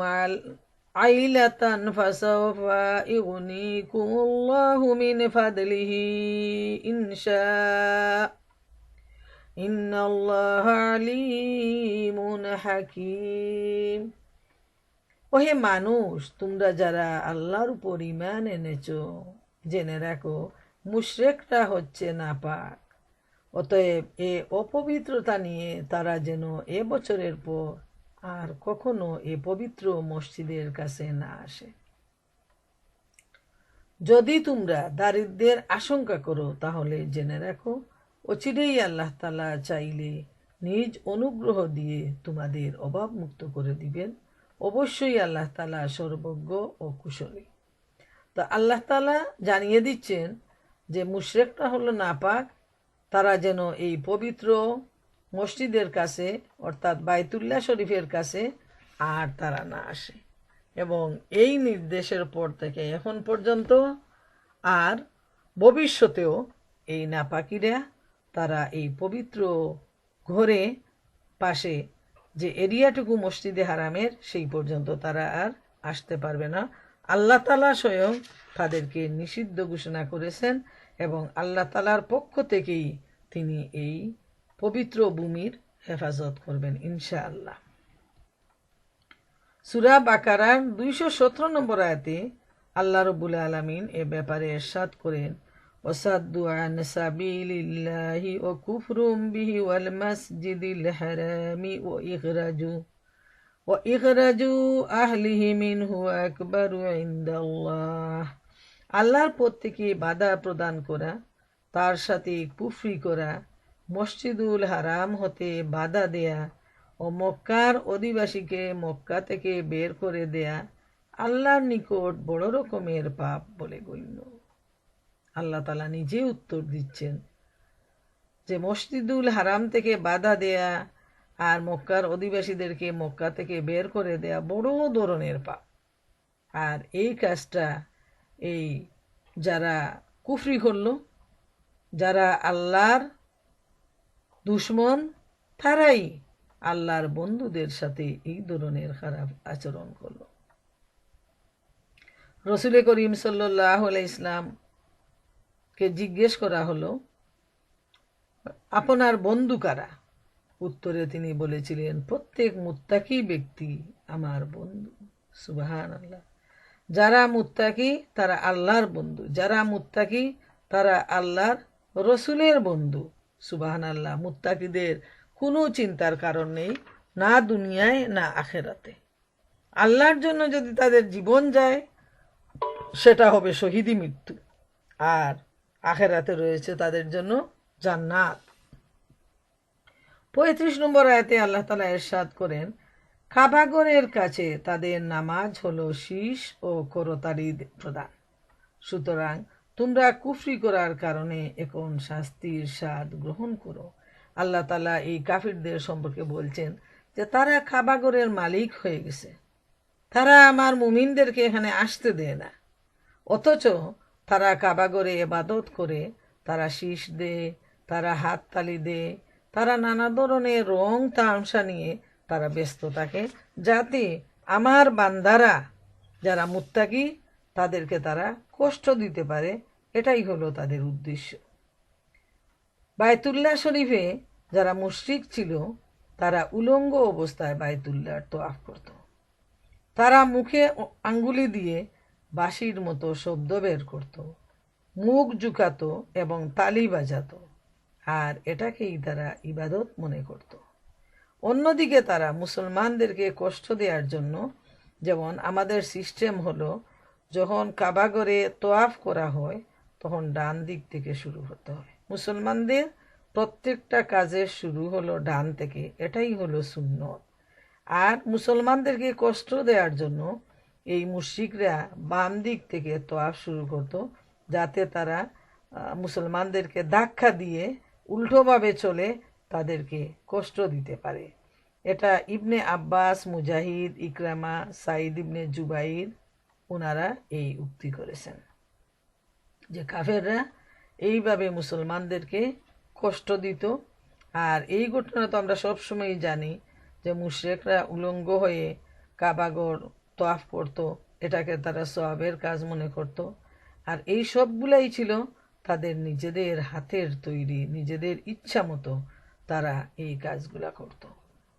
আইলাতান ফাসাওফা ইউগনিকুমুল্লাহু মিন ফাদলিহি ইনশা ইন্নাল্লাহা আলীমুন হাকীম। ওহে মানুষ, তোমরা যারা আল্লাহর উপর ঈমান এনেছো, জেনে রাখো মুশরিকরা হচ্ছে নাপাক। অতএব এ অপবিত্রতা নিয়ে তারা যেন এ বছরের পর আর কখনো এ পবিত্র মসজিদের কাছে না আসে। যদি তোমরা দারিদ্র্যের আশঙ্কা করো তাহলে জেনে রাখো অচিরেই আল্লাহ তাআলা চাইলে নিজ অনুগ্রহ দিয়ে তোমাদের অভাব মুক্ত করে দিবেন। অবশ্যই আল্লাহ তাআলা সর্বজ্ঞ ও কুশলী। তো আল্লাহ তাআলা জানিয়ে দিচ্ছেন যে মুশরিকরা হলো নাপাক, তারা যেন এই পবিত্র মসজিদের কাছে অর্থাৎ বাইতুল্লাহ শরীফের কাছে আর তারা না আসে। এবং এই নির্দেশের পর থেকে এখন পর্যন্ত আর ভবিষ্যতেও এই নাপাকিরা তারা এই পবিত্র ঘরে পাশে যে এরিয়াটুকু মসজিদে হারামের সেই পর্যন্ত তারা আর আসতে পারবে না। আল্লাহ তাআলা স্বয়ং তাদেরকে নিষিদ্ধ ঘোষণা করেছেন এবং আল্লাহ তাআলার পক্ষ থেকেই তিনি এই পবিত্র ভূমির হেফাজত করবেন ইনশাআল্লাহ। সূরা বাকারার 217 নম্বর আয়াতে আল্লাহ রাব্বুল আলামিন এ ব্যাপারে ইরশাদ করেন, ওয়াসাদ্দু আন সাবিলিল্লাহি ওয়া কুফরুম বিহি ওয়াল মাসজিদিল হারামি ওয়া ইখরাজু আহলিহি মিনহু আকবারু ইনদাল্লাহ। আল্লাহর পথ থেকে বাধা প্রদান করা, তার সাথে কুফরি করা, মসজিদুল হারাম হতে বাধা দেয়া ও মক্কার অধিবাসীকে মক্কা থেকে বের করে দেয়া আল্লাহর নিকট বড় রকমের পাপ বলে গণ্য। আল্লাহ তাআলা নিজে উত্তর দিচ্ছেন যে মসজিদুল হারাম থেকে বাধা দেয়া আর মক্কার অধিবাসীদেরকে মক্কা থেকে বের করে দেয়া বড় ধরনের পাপ। আর এই কাজটা এই যারা কুফরি করলো, যারা আল্লাহর দুশমন, তারাই আল্লাহর বন্ধুদের সাথে এই ধরনের খারাপ আচরণ করলো। রাসূল করিম সাল্লাল্লাহু আলাইহি ইসলামকে জিজ্ঞেস করা হলো, আপনার বন্ধু কারা? উত্তরে তিনি বলেছিলেন, প্রত্যেক মুত্তাকি ব্যক্তি আমার বন্ধু। সুবহানাল্লাহ। যারা মুত্তাকি তারা আল্লাহর বন্ধু, যারা মুত্তাকি তারা আল্লাহর রসুলের বন্ধু। সুবহানাল্লাহ। মুত্তাকিদের কোনো চিন্তার কারণ নেই, না দুনিয়ায় না আখেরাতে। আল্লাহর জন্য যদি তাদের জীবন যায় সেটা হবে শহীদি মৃত্যু, আর আখেরাতে রয়েছে তাদের জন্য জান্নাত। 35 নম্বর আয়াতে আল্লাহ তাআলা ইরশাদ করেন, কাবাগরের কাছে তাদের নামাজ হলো শীষ ও করতালি প্রদান। সুতরাং তোমরা কুফরি করার কারণে এখন শাস্তির স্বাদ গ্রহণ করো। আল্লাহ তাআলা এই কাফিরদের সম্পর্কে বলছেন যে তারা কাবাগরের মালিক হয়ে গেছে, তারা আমার মুমিনদেরকে এখানে আসতে দেয় না, অথচ তারা কাবাগরে ইবাদত করে, তারা শীষ দেয়, তারা হাততালি দেয়, তারা নানা ধরনের রং তামসা নিয়ে তারা ব্যস্ত থাকে, যাতে আমার বান্দারা যারা মুত্তাকি তাদেরকে তারা কষ্ট দিতে পারে। এটাই হলো তাদের উদ্দেশ্য। বাইতুল্লাহ শরীফে যারা মুশরিক ছিল তারা উলঙ্গ অবস্থায় বাইতুল্লাহর তওয়াফ করত। তারা মুখে আঙ্গুলি দিয়ে বাঁশির মতো শব্দ বের করত মুখ ঝুঁকাতো এবং তালি বাজাতো, আর এটাকেই তারা ইবাদত মনে করত। অন্যদিকে তারা মুসলমানদেরকে কষ্ট দেওয়ার জন্য, যেমন আমাদের সিস্টেম হলো যখন কাবাগরে তোয়াফ করা হয় তখন ডান দিক থেকে শুরু হতে হয়। মুসলমানদের প্রত্যেকটা কাজের শুরু হলো ডান থেকে, এটাই হলো সুন্নত। আর মুসলমানদেরকে কষ্ট দেওয়ার জন্য এই মুশরিকরা বাম দিক থেকে তোয়াফ শুরু করত, যাতে তারা মুসলমানদেরকে ধাক্কা দিয়ে উল্টোভাবে চলে তাদেরকে কষ্ট দিতে পারে। এটা ইবনে আব্বাস, মুজাহিদ, ইকরামা, সাইদ ইবনে জুবাইর ওনারা এই উক্তি করেছেন যে কাফেররা এইভাবে মুসলমানদেরকে কষ্ট দিত। আর এই ঘটনা তো আমরা সবসময়ই জানি যে মুশরিকরা উলঙ্গ হয়ে কাবাগর তোয়াফ করত, এটাকে তারা সওয়াবের কাজ মনে করত। আর এই সবগুলাই ছিল তাদের নিজেদের হাতের তৈরি, নিজেদের ইচ্ছা মতো তারা এই কাজগুলা করত।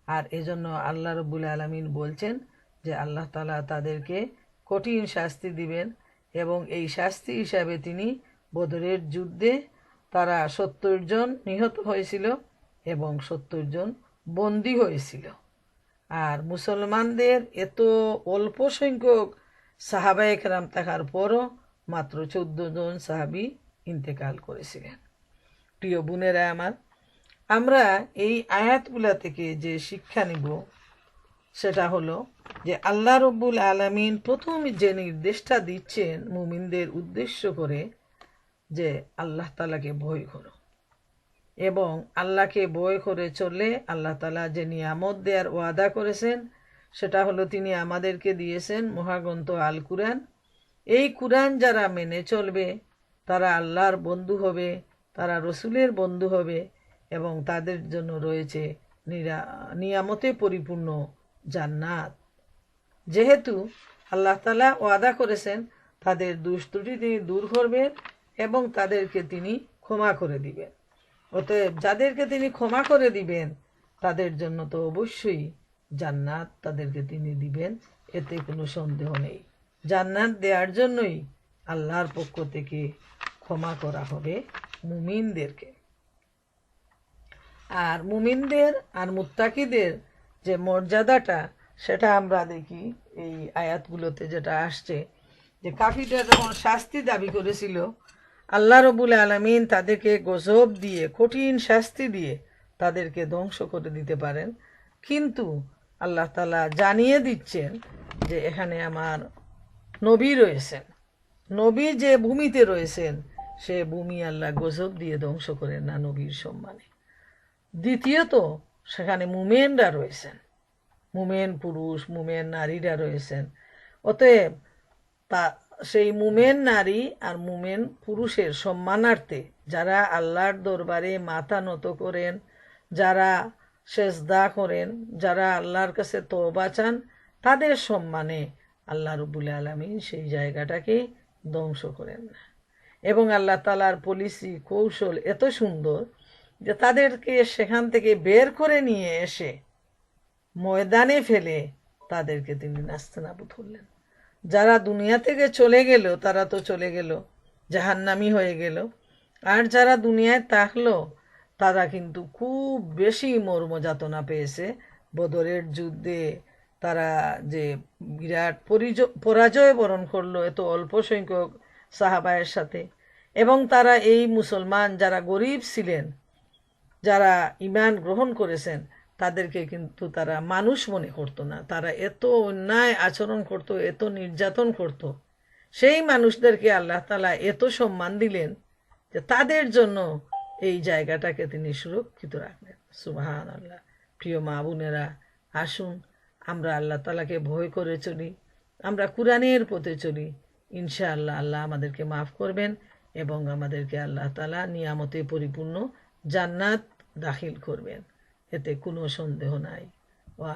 আর এজন্য আল্লাহ রব্বুল আলামিন বলছেন যে আল্লাহ তাআলা তাদেরকে কঠিন শাস্তি দিবেন, এবং এই শাস্তি হিসাবে তিনি বদরের যুদ্ধে তারা 70 জন নিহত হয়েছিল এবং 70 জন বন্দী হয়েছিল। আর মুসলমানদের এত অল্প সংখ্যক সাহাবায়ে কেরাম থাকার পরও মাত্র 14 জন সাহাবী ইন্তেকাল করেছিলেন। প্রিয় বোনেরা আমার, আমরা এই আয়াতগুলা থেকে যে শিক্ষা নিব সেটা হলো যে আল্লাহ রব্বুল আলামিন প্রথম যে নির্দেশটা দিচ্ছেন মুমিনদের উদ্দেশ্য করে যে আল্লাহ তাআলাকে ভয় করো, এবং আল্লাহকে ভয় করে চললে আল্লাহ তাআলা যে নিয়ামত দেওয়ার ওয়াদা করেছেন সেটা হলো তিনি আমাদেরকে দিয়েছেন মহাগ্রন্থ আল কুরআন। এই কুরআন যারা মেনে চলবে তারা আল্লাহর বন্ধু হবে, তারা রসুলের বন্ধু হবে, এবং তাদের জন্য রয়েছে নিয়ামতে পরিপূর্ণ জান্নাত। যেহেতু আল্লাহ তাআলা ওয়াদা করেছেন তাদের দুষ্ত্রুটি তিনি দূর করবেন এবং তাদেরকে তিনি ক্ষমা করে দিবেন, অতএব যাদেরকে তিনি ক্ষমা করে দিবেন তাদের জন্য তো অবশ্যই জান্নাত তাদেরকে তিনি দিবেন, এতে কোনো সন্দেহ নেই। জান্নাত দেওয়ার জন্যই আল্লাহর পক্ষ থেকে ক্ষমা করা হবে মুমিনদেরকে। আর মুমিনদের আর মুত্তাকিদের যে মর্যাদাটা সেটা আমরা দেখি এই আয়াতগুলোতে যেটা আসছে যে কাফিররা যখন শাস্তি দাবি করেছিল আল্লাহ রব্বুল আলামিন তাদেরকে গজব দিয়ে, কঠিন শাস্তি দিয়ে তাদেরকে ধ্বংস করে দিতে পারেন, কিন্তু আল্লাহ তাআলা জানিয়ে দিচ্ছেন যে এখানে আমার নবী রয়েছেন, নবী যে ভূমিতে রয়েছেন সে ভূমি আল্লাহ গজব দিয়ে ধ্বংস করেন না নবীর সম্মানে। দ্বিতীয়ত সেখানে মুমিনরা রয়েছেন, মুমিন পুরুষ, মুমিন নারীরা রয়েছেন। অতএব তা সেই মুমিন নারী আর মুমিন পুরুষের সম্মানার্থে যারা আল্লাহর দরবারে মাথা নত করেন, যারা সেজদা করেন, যারা আল্লাহর কাছে তওবা চান, তাদের সম্মানে আল্লাহ রব্বুল আলামিন সেই জায়গাটাকে ধ্বংস করেন না। এবং আল্লাহ তাআলার পলিসি কৌশল এত সুন্দর যে তাদেরকে সেখান থেকে বের করে নিয়ে এসে ময়দানে ফেলে তাদেরকে তিনি নাস্তানাবুদ করলেন। যারা দুনিয়া থেকে চলে গেল তারা তো চলে গেল, জাহান্নামী হয়ে গেল, আর যারা দুনিয়ায় থাকলো তারা কিন্তু খুব বেশি মর্মযাতনা পেয়েছে। বদরের যুদ্ধে তারা যে বিরাট পরাজয় বরণ করলো এত অল্প সংখ্যক সাহাবায়ের সাথে, এবং তারা এই মুসলমান যারা গরিব ছিলেন, যারা ঈমান গ্রহণ করেছেন, তাদেরকে কিন্তু তারা মানুষ মনে করতো না। তারা এত অন্যায় আচরণ করত, এত নির্যাতন করত। সেই মানুষদেরকে আল্লাহ তাআলা এত সম্মান দিলেন যে তাদের জন্য এই জায়গাটাকে তিনি সুরক্ষিত রাখলেন। সুবহানাল্লাহ। প্রিয় মা বোনেরা, আসুন আমরা আল্লাহ তাআলাকে ভয় করে চলি, আমরা কুরআনের পথে চলি। ইনশাআল্লাহ আল্লাহ আমাদেরকে মাফ করবেন এবং আমাদেরকে আল্লাহ তাআলা নিয়ামতে পরিপূর্ণ জান্নাত দাখিল করবেন, এতে কোনো সন্দেহ নাই।